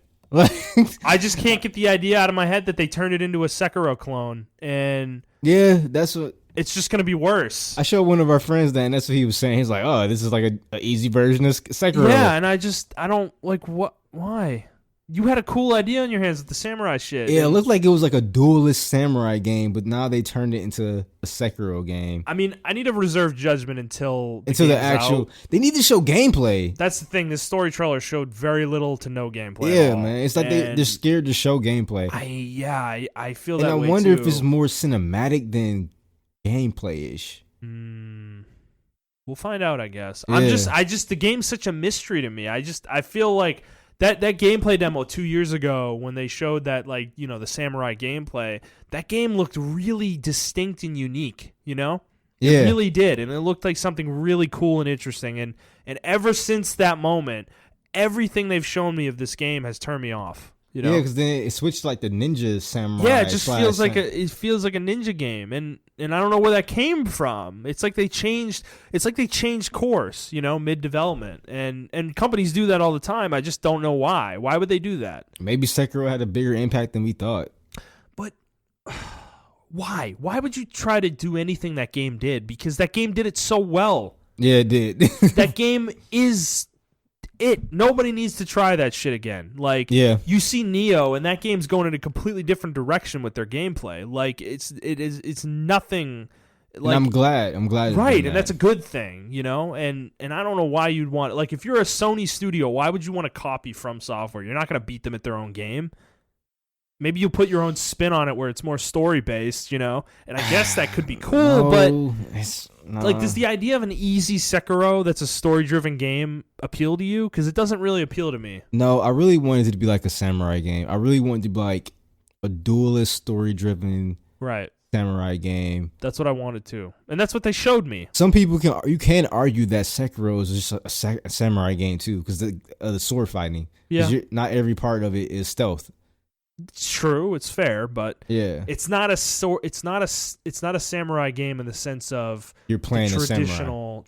S1: I just can't get the idea out of my head that they turned it into a Sekiro clone. And
S2: yeah, that's what.
S1: It's just going to be worse.
S2: I showed one of our friends that, and that's what he was saying. He's like, oh, this is like a easy version of Sekiro.
S1: Yeah, and I don't, like, what? Why? You had a cool idea on your hands with the samurai shit.
S2: Yeah, it looked like it was like a duelist samurai game, but now they turned it into a Sekiro game.
S1: I mean, I need to reserve judgment until
S2: the actual.
S1: Out.
S2: They need to show gameplay.
S1: That's the thing. This story trailer showed very little to no gameplay.
S2: Yeah, man. It's like they're scared to show gameplay.
S1: I feel that way too.
S2: And I wonder if it's more cinematic than gameplay-ish.
S1: We'll find out, I guess.
S2: Yeah.
S1: The game's such a mystery to me. I feel like that gameplay demo 2 years ago when they showed that, like, the samurai gameplay, that game looked really distinct and unique, It really did, and it looked like something really cool and interesting, and ever since that moment, everything they've shown me of this game has turned me off.
S2: Yeah, because then it switched like the ninja samurai.
S1: Yeah, it just feels like a ninja game, and I don't know where that came from. It's like they changed course, mid development, and companies do that all the time. I just don't know why. Why would they do that?
S2: Maybe Sekiro had a bigger impact than we thought.
S1: But Why? Why would you try to do anything that game did? Because that game did it so well.
S2: Yeah, it did.
S1: That game is it. Nobody needs to try that shit again. Like,
S2: yeah.
S1: you see Neo, and that game's going in a completely different direction with their gameplay. Like, it's nothing. Like,
S2: and I'm glad.
S1: Right, and that's a good thing, you know. And I don't know why you'd want, like, if you're a Sony studio, why would you want to copy From Software? You're not going to beat them at their own game. Maybe you'll put your own spin on it where it's more story-based, you know? And I guess that could be cool, but like, does the idea of an easy Sekiro that's a story-driven game appeal to you? Because it doesn't really appeal to me.
S2: No, I really wanted it to be like a samurai game. I really wanted it to be like a duelist, story-driven samurai game.
S1: That's what I wanted too. And that's what they showed me.
S2: Some people can argue that Sekiro is just a samurai game too, because the sword fighting.
S1: Yeah.
S2: Not every part of it is stealth.
S1: It's true, it's fair, but
S2: yeah,
S1: it's not a samurai game in the sense of
S2: you're playing
S1: traditional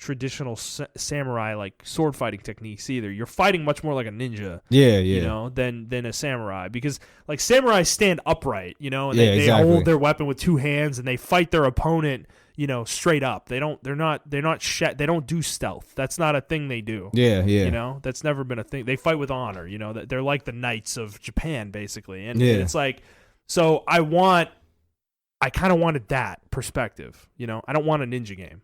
S1: samurai like sword fighting techniques either. You're fighting much more like a ninja, you know, than a samurai, because like samurai stand upright, you know, and they hold their weapon with two hands and they fight their opponent, you know, straight up. They don't do stealth. That's not a thing they do.
S2: Yeah.
S1: You know, that's never been a thing. They fight with honor, you know, they're like the knights of Japan basically. And it's like, so I kind of wanted that perspective, you know. I don't want a ninja game.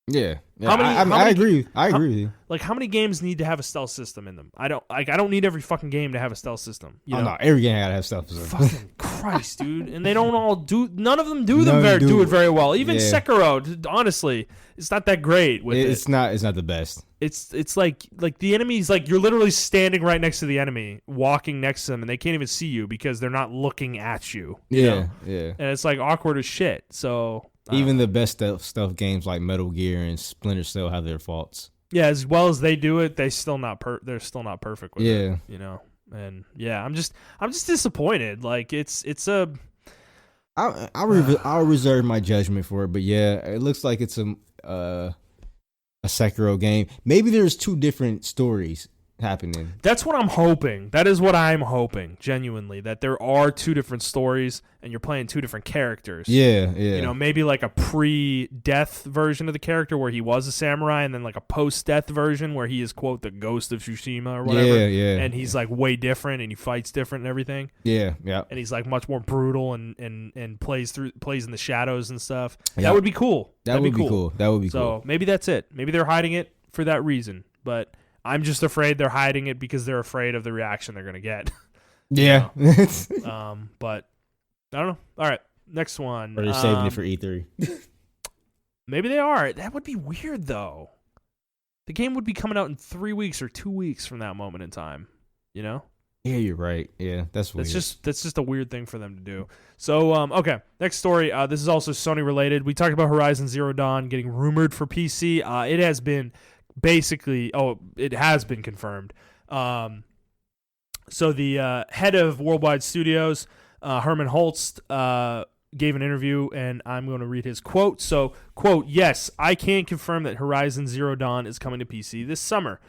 S2: Yeah. I agree. I agree with you.
S1: Like, how many games need to have a stealth system in them? I don't need every fucking game to have a stealth system. You know?
S2: No, every game gotta have stealth system.
S1: Fucking Christ, dude. And they don't all do. None of them do it very well. Even Sekiro, honestly, it's not that great.
S2: It's not the best.
S1: It's like the enemies, like, you're literally standing right next to the enemy, walking next to them, and they can't even see you because they're not looking at you. You know?
S2: And
S1: it's like awkward as shit. So.
S2: Even the best stealth games like Metal Gear and Splinter Cell have their faults.
S1: Yeah, as well as they do it, they're still not perfect with it. You know, and I'm just disappointed. Like,
S2: I'll reserve my judgment for it, but yeah, it looks like it's a Sekiro game. Maybe there's two different stories happening.
S1: That's what I'm hoping. That is what I'm hoping, genuinely, that there are two different stories and you're playing two different characters.
S2: Yeah.
S1: You know, maybe like a pre-death version of the character where he was a samurai, and then like a post-death version where he is, quote, the Ghost of Tsushima or whatever.
S2: Yeah.
S1: And he's like way different and he fights different and everything.
S2: Yeah.
S1: And he's like much more brutal and plays in the shadows and stuff.
S2: Yeah.
S1: That would be cool.
S2: That would be cool.
S1: So maybe that's it. Maybe they're hiding it for that reason. But I'm just afraid they're hiding it because they're afraid of the reaction they're going to get.
S2: Yeah.
S1: But I don't know. All right, next one.
S2: Or they're saving it for E3.
S1: Maybe they are. That would be weird, though. The game would be coming out in 3 weeks or 2 weeks from that moment in time, you know?
S2: Yeah, you're right. Yeah, that's weird.
S1: That's just a weird thing for them to do. So, okay, next story. This is also Sony related. We talked about Horizon Zero Dawn getting rumored for PC. It has been it has been confirmed. So the head of Worldwide Studios, Herman Holst, gave an interview, and I'm going to read his quote. So, quote, "Yes, I can confirm that Horizon Zero Dawn is coming to PC this summer."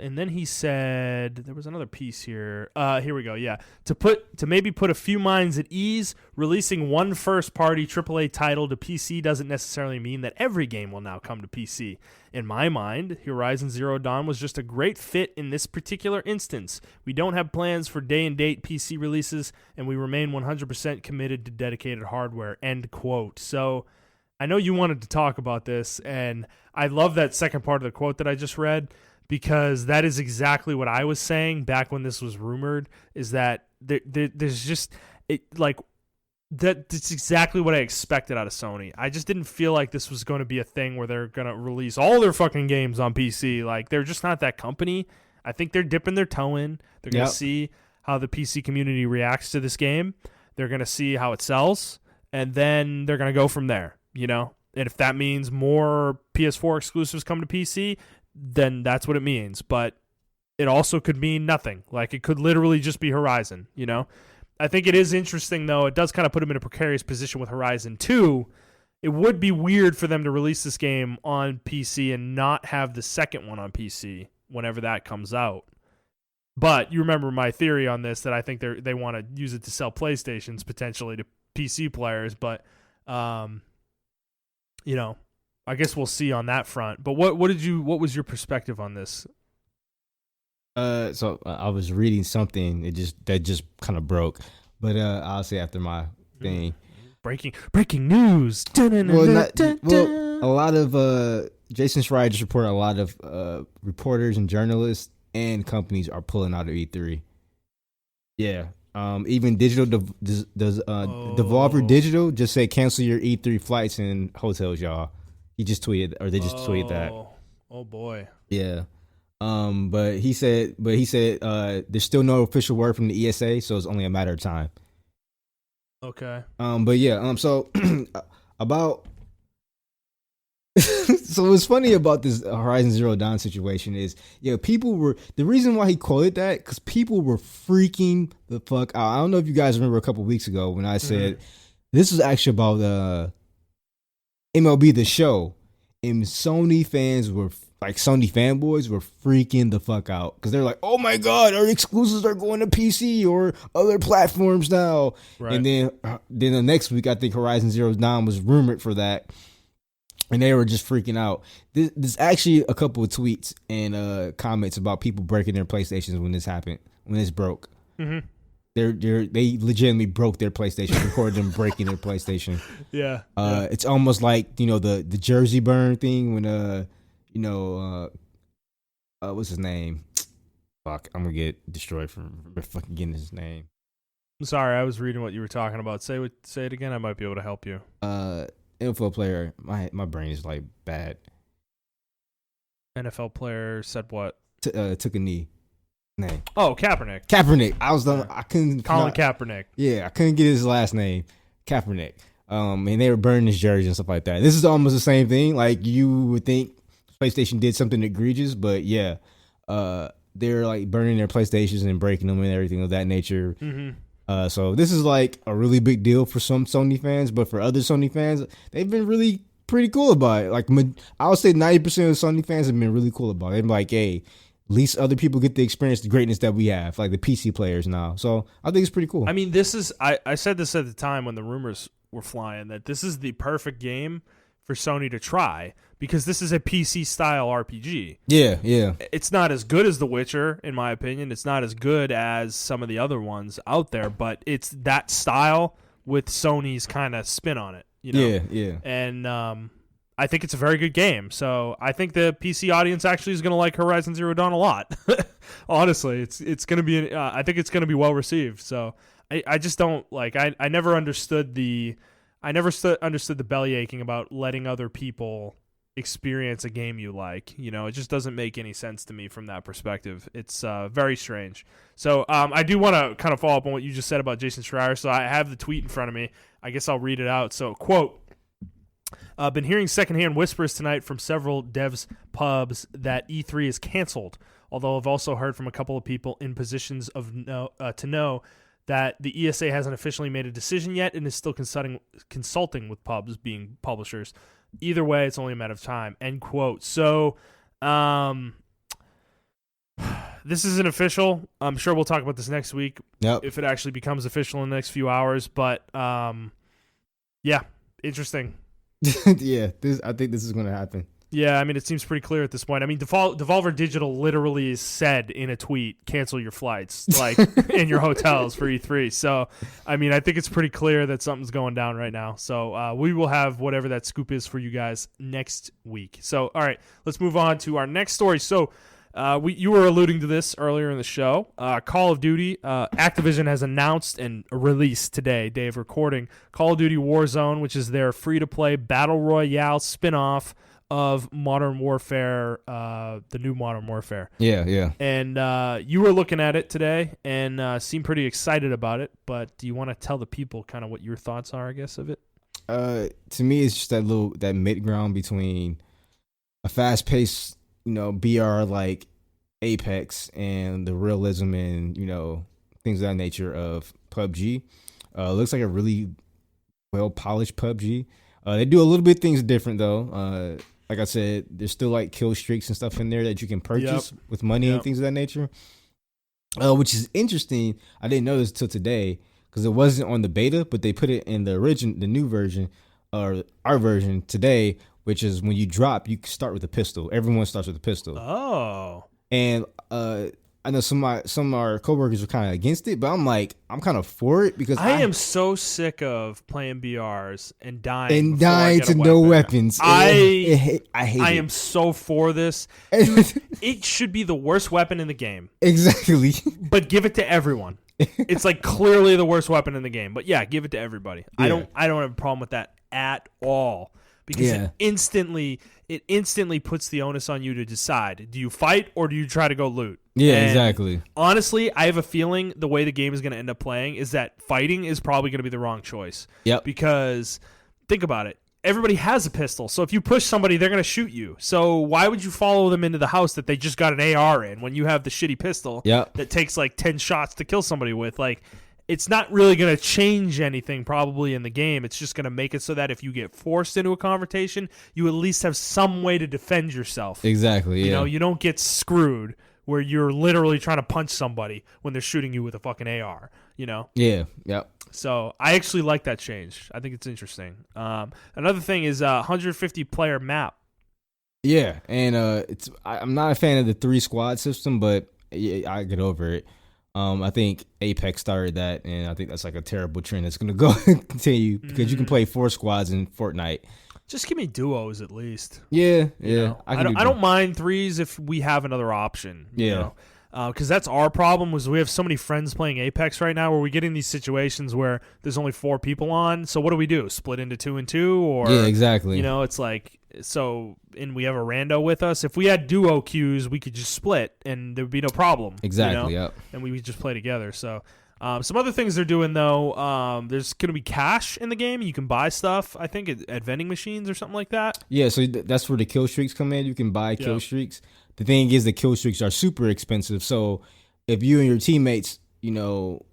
S1: And then he said, there was another piece here. Here we go. Yeah. To maybe put a few minds at ease, releasing one first-party AAA title to PC doesn't necessarily mean that every game will now come to PC. In my mind, Horizon Zero Dawn was just a great fit in this particular instance. We don't have plans for day-and-date PC releases, and we remain 100% committed to dedicated hardware. End quote. So I know you wanted to talk about this, and I love that second part of the quote that I just read, because that is exactly what I was saying back when this was rumored, is that there's just that's exactly what I expected out of Sony. I just didn't feel like this was going to be a thing where they're going to release all their fucking games on PC. Like, they're just not that company. I think they're dipping their toe in. They're going to see how the PC community reacts to this game. They're going to see how it sells, and then they're going to go from there, you know? And if that means more PS4 exclusives come to PC, then that's what it means. But it also could mean nothing. Like, it could literally just be Horizon, you know? I think it is interesting, though. It does kind of put them in a precarious position with Horizon 2. It would be weird for them to release this game on PC and not have the second one on PC whenever that comes out. But you remember my theory on this, that I think they want to use it to sell PlayStations potentially to PC players. But, you know, I guess we'll see on that front. But what was your perspective on this?
S2: So I was reading something that just kind of broke, but I'll say after my thing.
S1: Breaking news.
S2: A lot of Jason Schreier just reported a lot of reporters and journalists and companies are pulling out of E3. Yeah. Even digital Devolver Digital just said cancel your E3 flights and hotels, y'all. He just tweeted, or they just tweeted that.
S1: Oh boy.
S2: Yeah. But he said there's still no official word from the ESA, so it's only a matter of time.
S1: Okay.
S2: But yeah. So about. So what's funny about this Horizon Zero Dawn situation is, the reason why he quoted that, because people were freaking the fuck out. I don't know if you guys remember a couple weeks ago when I said this was actually about MLB The Show, and Sony fans were like, Sony fanboys were freaking the fuck out because they're like, oh my god, our exclusives are going to PC or other platforms now. Right. And then the next week, I think Horizon Zero Dawn was rumored for that. And they were just freaking out. There's actually a couple of tweets and comments about people breaking their PlayStations when this happened, when this broke. Mm-hmm. They legitimately broke their PlayStation, recorded them breaking their PlayStation.
S1: Yeah.
S2: It's almost like, the Jersey burn thing when what's his name? Fuck, I'm gonna get destroyed from fucking getting his name.
S1: I'm sorry, I was reading what you were talking about. Say it again. I might be able to help you.
S2: NFL player, my brain is like bad.
S1: NFL player said what?
S2: Took a knee. Name.
S1: Oh, Kaepernick.
S2: I couldn't.
S1: Colin Kaepernick.
S2: Yeah, I couldn't get his last name. Kaepernick. And they were burning his jersey and stuff like that. This is almost the same thing. Like, you would think PlayStation did something egregious, but yeah, they're like burning their PlayStations and breaking them and everything of that nature. Mm-hmm. So this is like a really big deal for some Sony fans, but for other Sony fans, they've been really pretty cool about it. Like, I would say 90% of Sony fans have been really cool about it. They're like, hey, at least other people get to experience the greatness that we have, like the PC players now. So I think it's pretty cool.
S1: I mean, this is, I said this at the time when the rumors were flying, that this is the perfect game for Sony to try, because this is a PC style RPG.
S2: Yeah, yeah.
S1: It's not as good as The Witcher, in my opinion. It's not as good as some of the other ones out there, but it's that style with Sony's kind of spin on it.
S2: Yeah, yeah.
S1: And I think it's a very good game. So I think the PC audience actually is going to like Horizon Zero Dawn a lot. Honestly, it's going to be. I think it's going to be well received. So I just don't like. I never understood the. Understood the belly aching about letting other people experience a game you like. It just doesn't make any sense to me from that perspective. It's very strange. So I do want to kind of follow up on what you just said about Jason Schreier. So I have the tweet in front of me. I guess I'll read it out. So, quote, been hearing secondhand whispers tonight from several devs pubs that E3 is canceled, although I've also heard from a couple of people in positions to know that the ESA hasn't officially made a decision yet and is still consulting with pubs, being publishers. Either way, it's only a matter of time, end quote. So this isn't official. I'm sure we'll talk about this next week if it actually becomes official in the next few hours. But, yeah, interesting.
S2: Yeah, I think this is going to happen.
S1: Yeah, I mean, it seems pretty clear at this point. I mean, Devolver Digital literally said in a tweet, cancel your flights, like, in your hotels for E3. So, I mean, I think it's pretty clear that something's going down right now. So, we will have whatever that scoop is for you guys next week. So, all right, let's move on to our next story. So, you were alluding to this earlier in the show. Call of Duty, Activision has announced and released today, day of recording, Call of Duty Warzone, which is their free-to-play Battle Royale spinoff of Modern Warfare, the new Modern Warfare.
S2: Yeah, yeah.
S1: And you were looking at it today and seemed pretty excited about it, but do you want to tell the people kind of what your thoughts are, I guess, of it?
S2: To me, it's just that mid-ground between a fast-paced, BR like Apex and the realism and, things of that nature of PUBG. Looks like a really well-polished PUBG. They do a little bit of things different, though. Like I said, there's still like kill streaks and stuff in there that you can purchase with money and things of that nature. which is interesting. I didn't know this till today because it wasn't on the beta, but they put it in the new version, or our version today, which is when you drop, you start with a pistol. Everyone starts with a pistol.
S1: Oh.
S2: And I know some of our coworkers are kind of against it, but I'm kind of for it because
S1: I am so sick of playing BRs and dying
S2: to no weapons. I hate
S1: I am
S2: it.
S1: so for this. Dude, it should be the worst weapon in the game.
S2: Exactly.
S1: But give it to everyone. It's like clearly the worst weapon in the game. But yeah, give it to everybody.
S2: Yeah.
S1: I don't have a problem with that at all. Because it instantly puts the onus on you to decide. Do you fight or do you try to go loot?
S2: Yeah,
S1: and
S2: exactly.
S1: Honestly, I have a feeling the way the game is going to end up playing is that fighting is probably going to be the wrong choice.
S2: Yep.
S1: Because think about it. Everybody has a pistol. So if you push somebody, they're going to shoot you. So why would you follow them into the house that they just got an AR in when you have the shitty pistol that takes like 10 shots to kill somebody with? Like, it's not really going to change anything probably in the game. It's just going to make it so that if you get forced into a confrontation, you at least have some way to defend yourself.
S2: Exactly, yeah.
S1: You know, you don't get screwed where you're literally trying to punch somebody when they're shooting you with a fucking AR, you know?
S2: Yeah, yep.
S1: So I actually like that change. I think it's interesting. Another thing is 150 player map.
S2: Yeah, and I'm not a fan of the 3 squad system, but yeah, I get over it. I think Apex started that, and I think that's like a terrible trend that's going to go continue because you can play 4 squads in Fortnite.
S1: Just give me duos at least.
S2: Yeah.
S1: You know? I don't mind 3s if we have another option. You know? Because that's our problem was we have so many friends playing Apex right now where we get in these situations where there's only 4 people on. So what do? Split into 2 and 2? Or,
S2: yeah, exactly.
S1: You know, it's like, so, and we have a rando with us. If we had duo queues, we could just split and there would be no problem.
S2: Exactly,
S1: you know?
S2: yep.
S1: And we would just play together. So some other things they're doing, though, there's going to be cash in the game. You can buy stuff, I think, at vending machines or something like that.
S2: Yeah, so that's where the kill streaks come in. You can buy kill streaks. The thing is the kill streaks are super expensive. So if you and your teammates, you know,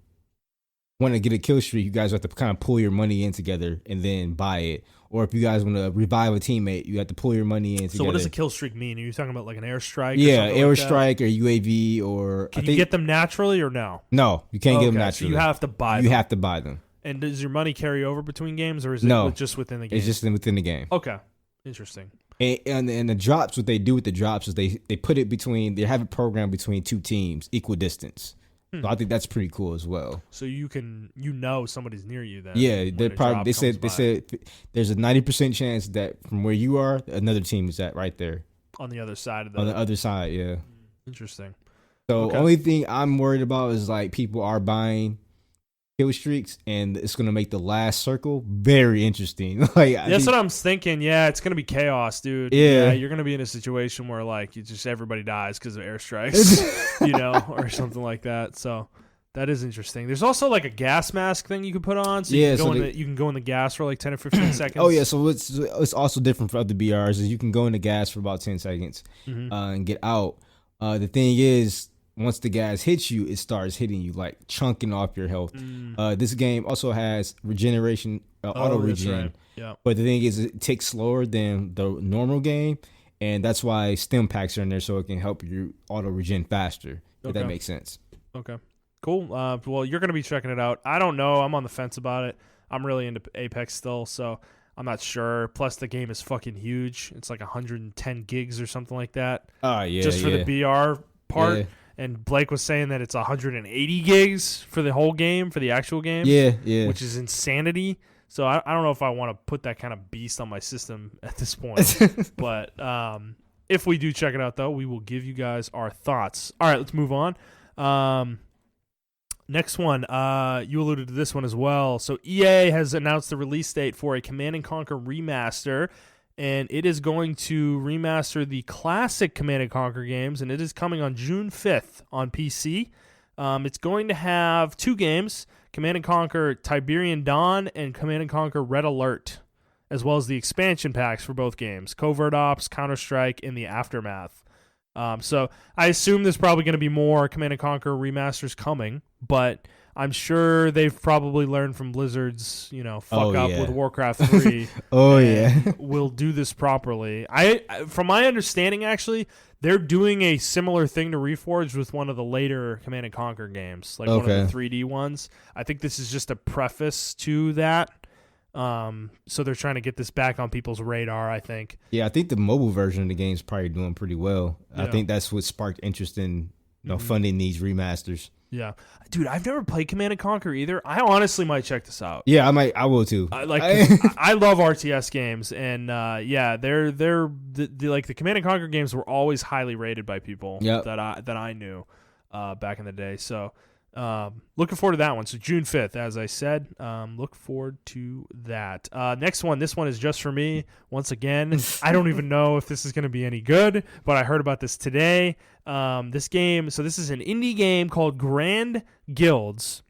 S2: want to get a kill streak, you guys have to kind of pull your money in together and then buy it. Or if you guys want to revive a teammate, you have to pull your money in together.
S1: So what does a kill streak mean? Are you talking about like an airstrike?
S2: Yeah,
S1: airstrike
S2: or UAV or...
S1: Can you get them naturally or no?
S2: No, you can't get them naturally.
S1: So you have to buy them.
S2: You have to buy them.
S1: And does your money carry over between games or is it just within the game?
S2: It's just within the game.
S1: Okay, interesting.
S2: And the drops, what they do with the drops is they put it between, they have it programmed between 2 teams, equal distance. So I think that's pretty cool as well.
S1: So somebody's near you then.
S2: Yeah, they said there's a 90% chance that from where you are, another team is at right there.
S1: On the other side of
S2: on the other side, yeah.
S1: Interesting.
S2: So only thing I'm worried about is like people are buying kill streaks, and it's gonna make the last circle very interesting. Like
S1: that's what I'm thinking. Yeah, it's gonna be chaos, dude.
S2: Yeah,
S1: you're gonna be in a situation where like everybody dies because of airstrikes, you know, or something like that. So that is interesting. There's also like a gas mask thing you can put on, so you can go in the gas for like 10 or 15 seconds.
S2: Oh yeah, so it's also different for other BRs. Is you can go in the gas for about 10 seconds and get out. The thing is, once the gas hits you, it starts hitting you, like chunking off your health. This game also has regeneration, auto regen. Right. Yeah. But the thing is, it takes slower than the normal game, and that's why stim packs are in there so it can help you auto regen faster. If that makes sense.
S1: Okay. Cool. Well, you're going to be checking it out. I don't know. I'm on the fence about it. I'm really into Apex still, so I'm not sure. Plus, the game is fucking huge. It's like 110 gigs or something like that.
S2: Oh, yeah.
S1: Just for the BR part. Yeah. And Blake was saying that it's 180 gigs for the whole game, for the actual game.
S2: Yeah.
S1: Which is insanity. So I don't know if I want to put that kind of beast on my system at this point. But if we do check it out, though, we will give you guys our thoughts. All right, let's move on. Next one, you alluded to this one as well. So EA has announced the release date for a Command & Conquer remaster, and it is going to remaster the classic Command & Conquer games, and it is coming on June 5th on PC. It's going to have 2 games, Command & Conquer Tiberian Dawn and Command & Conquer Red Alert, as well as the expansion packs for both games, Covert Ops, Counter-Strike, and the Aftermath. So I assume there's probably going to be more Command & Conquer remasters coming, but I'm sure they've probably learned from Blizzard's, fuck up
S2: yeah.
S1: with Warcraft 3.
S2: Yeah.
S1: We'll do this properly. From my understanding, actually, they're doing a similar thing to Reforged with one of the later Command and Conquer games, like one of the 3D ones. I think this is just a preface to that. So they're trying to get this back on people's radar, I think.
S2: Yeah, I think the mobile version of the game is probably doing pretty well.
S1: Yeah.
S2: I think that's what sparked interest in funding these remasters.
S1: Yeah, dude, I've never played Command and Conquer either. I honestly might check this out.
S2: Yeah, I will too.
S1: I love RTS games, and they're the Command and Conquer games were always highly rated by people that I knew back in the day. So looking forward to that one. So June 5th, as I said, look forward to that. Next one, this one is just for me. Once again, I don't even know if this is going to be any good, but I heard about this today. This is an indie game called Grand Guilds.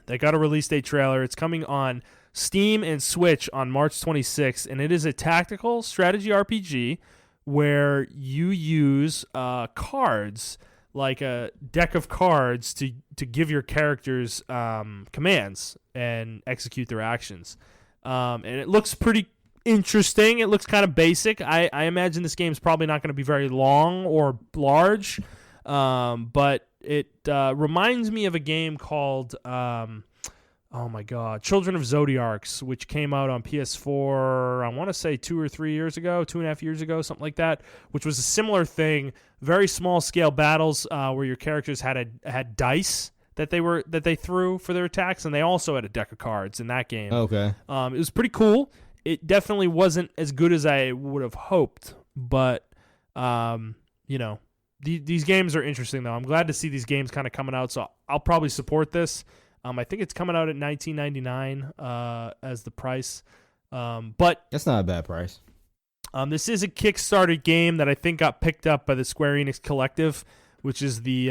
S1: They got a release date trailer. It's coming on Steam and Switch on March 26th, and it is a tactical strategy RPG where you use cards, like a deck of cards, to give your characters commands and execute their actions. And it looks pretty interesting. It looks kind of basic. I imagine this game's probably not going to be very long or large, but it reminds me of a game called Children of Zodiacs, which came out on PS4, I want to say 2.5 years ago, something like that, which was a similar thing. Very small scale battles where your characters had dice that they threw for their attacks, and they also had a deck of cards in that game.
S2: Okay.
S1: It was pretty cool. It definitely wasn't as good as I would have hoped, but these games are interesting though. I'm glad to see these games kind of coming out, so I'll probably support this. I think it's coming out at $19.99 as the price, but
S2: that's not a bad price.
S1: This is a Kickstarter game that I think got picked up by the Square Enix Collective, which is the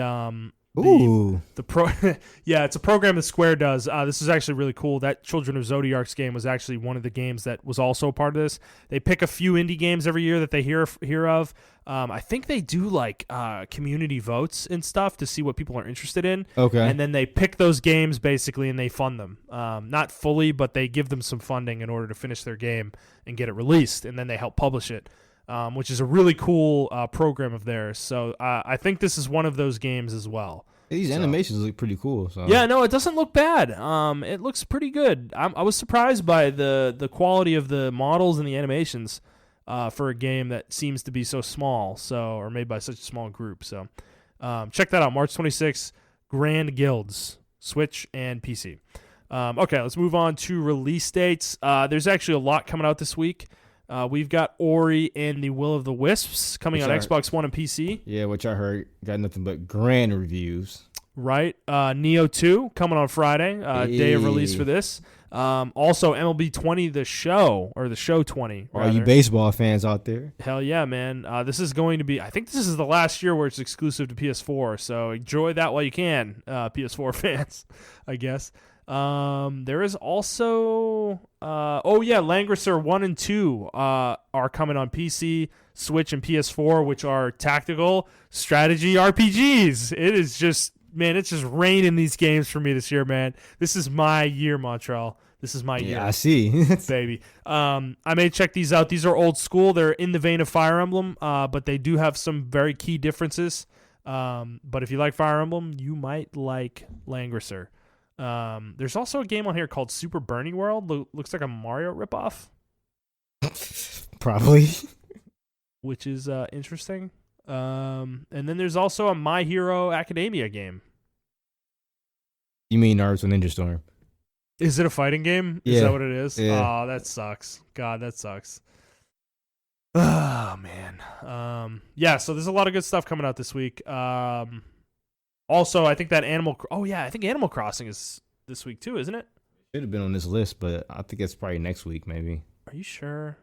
S1: it's a program that Square does. This is actually really cool. That Children of Zodiacs game was actually one of the games that was also a part of this. They pick a few indie games every year that they hear of. I think they do like community votes and stuff to see what people are interested in.
S2: Okay.
S1: And then they pick those games basically and they fund them. Not fully, but they give them some funding in order to finish their game and get it released, and then they help publish it. Which is a really cool program of theirs. So I think this is one of those games as well.
S2: These animations look pretty cool. So.
S1: Yeah, no, it doesn't look bad. It looks pretty good. I was surprised by the quality of the models and the animations for a game that seems to be so small, or made by such a small group. So check that out, March 26th, Grand Guilds, Switch and PC. Okay, let's move on to release dates. There's actually a lot coming out this week. We've got Ori and the Will of the Wisps coming on Xbox One and PC.
S2: Yeah, which I heard got nothing but grand reviews.
S1: Right. Neo 2 coming on Friday, day of release for this. Also, MLB 20, the show 20.
S2: All you baseball fans out there.
S1: Hell yeah, man. This is going to be, I think this is the last year where it's exclusive to PS4, so enjoy that while you can, PS4 fans, I guess. There is also Langrisser 1 and 2 are coming on PC, Switch, and PS4, which are tactical strategy RPGs. It's just raining these games for me this year, man. This is my year, Montrell. This is my year.
S2: Yeah, I see.
S1: Baby. I may check these out. These are old school. They're in the vein of Fire Emblem, but they do have some very key differences. But if you like Fire Emblem, you might like Langrisser. There's also a game on here called Super Burning World. Looks like a Mario ripoff.
S2: Probably.
S1: Which is interesting. And then there's also a My Hero Academia game.
S2: You mean Naruto Ninja Storm?
S1: Is it a fighting game?
S2: Yeah.
S1: Is that what it is?
S2: Yeah.
S1: Oh, that sucks. God, that sucks. Oh, man. So there's a lot of good stuff coming out this week. Also, I think that Animal Crossing is this week too, isn't it?
S2: Should have been on this list, but I think it's probably next week, maybe.
S1: Are you sure?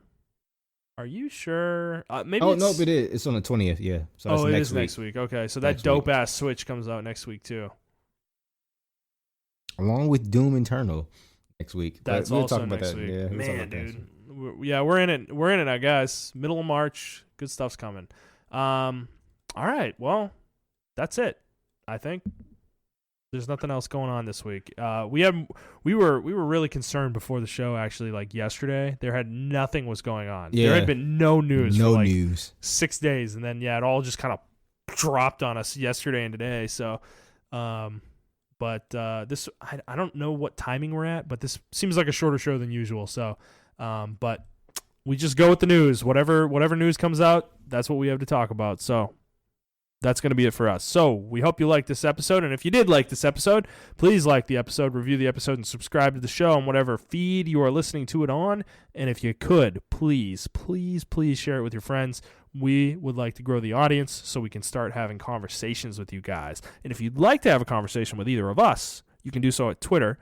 S1: Maybe.
S2: Oh, no, but it's on the 20th, yeah. So
S1: it is next week. Okay, so that dope-ass Switch comes out next week too.
S2: Along with Doom Eternal next week.
S1: That's
S2: we'll
S1: also
S2: talk about
S1: next
S2: that.
S1: week.
S2: Yeah,
S1: man, dude. We're in it. We're in it now, guys. Middle of March. Good stuff's coming. All right. Well, that's it, I think. There's nothing else going on this week. We were really concerned before the show. Actually, like yesterday, nothing was going on.
S2: Yeah.
S1: There had been no news.
S2: No
S1: for like
S2: news.
S1: 6 days, and then it all just kind of dropped on us yesterday and today. So, but this I don't know what timing we're at, but this seems like a shorter show than usual. So, but we just go with the news. Whatever news comes out, that's what we have to talk about. So. That's going to be it for us. So we hope you liked this episode. And if you did like this episode, please like the episode, review the episode, and subscribe to the show on whatever feed you are listening to it on. And if you could, please, please, please share it with your friends. We would like to grow the audience so we can start having conversations with you guys. And if you'd like to have a conversation with either of us, you can do so at Twitter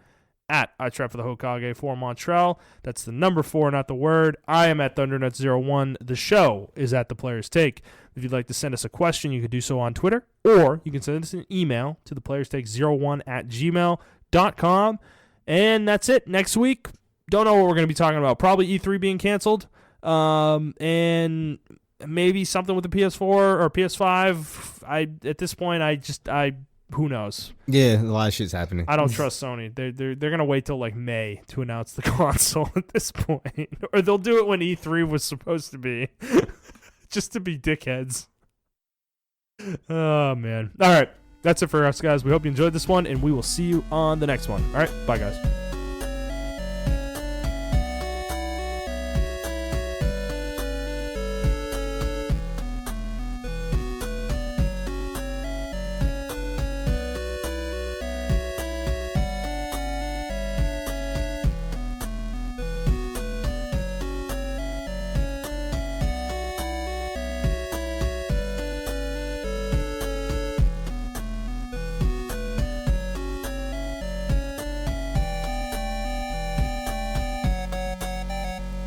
S1: at I Trap for the Hokage for Montrell. That's the number 4, not the word. I am at ThunderNuts01. The show is at The Player's Take. If you'd like to send us a question, you can do so on Twitter, or you can send us an email to theplayerstake01@gmail.com. And that's it. Next week, don't know what we're going to be talking about. Probably E3 being canceled, and maybe something with the PS4 or PS5. At this point, who knows?
S2: Yeah, a lot of shit's happening.
S1: I don't trust Sony. They're gonna wait till like May to announce the console at this point, or they'll do it when E3 was supposed to be, just to be dickheads. Oh man! All right, that's it for us, guys. We hope you enjoyed this one, and we will see you on the next one. All right, bye, guys.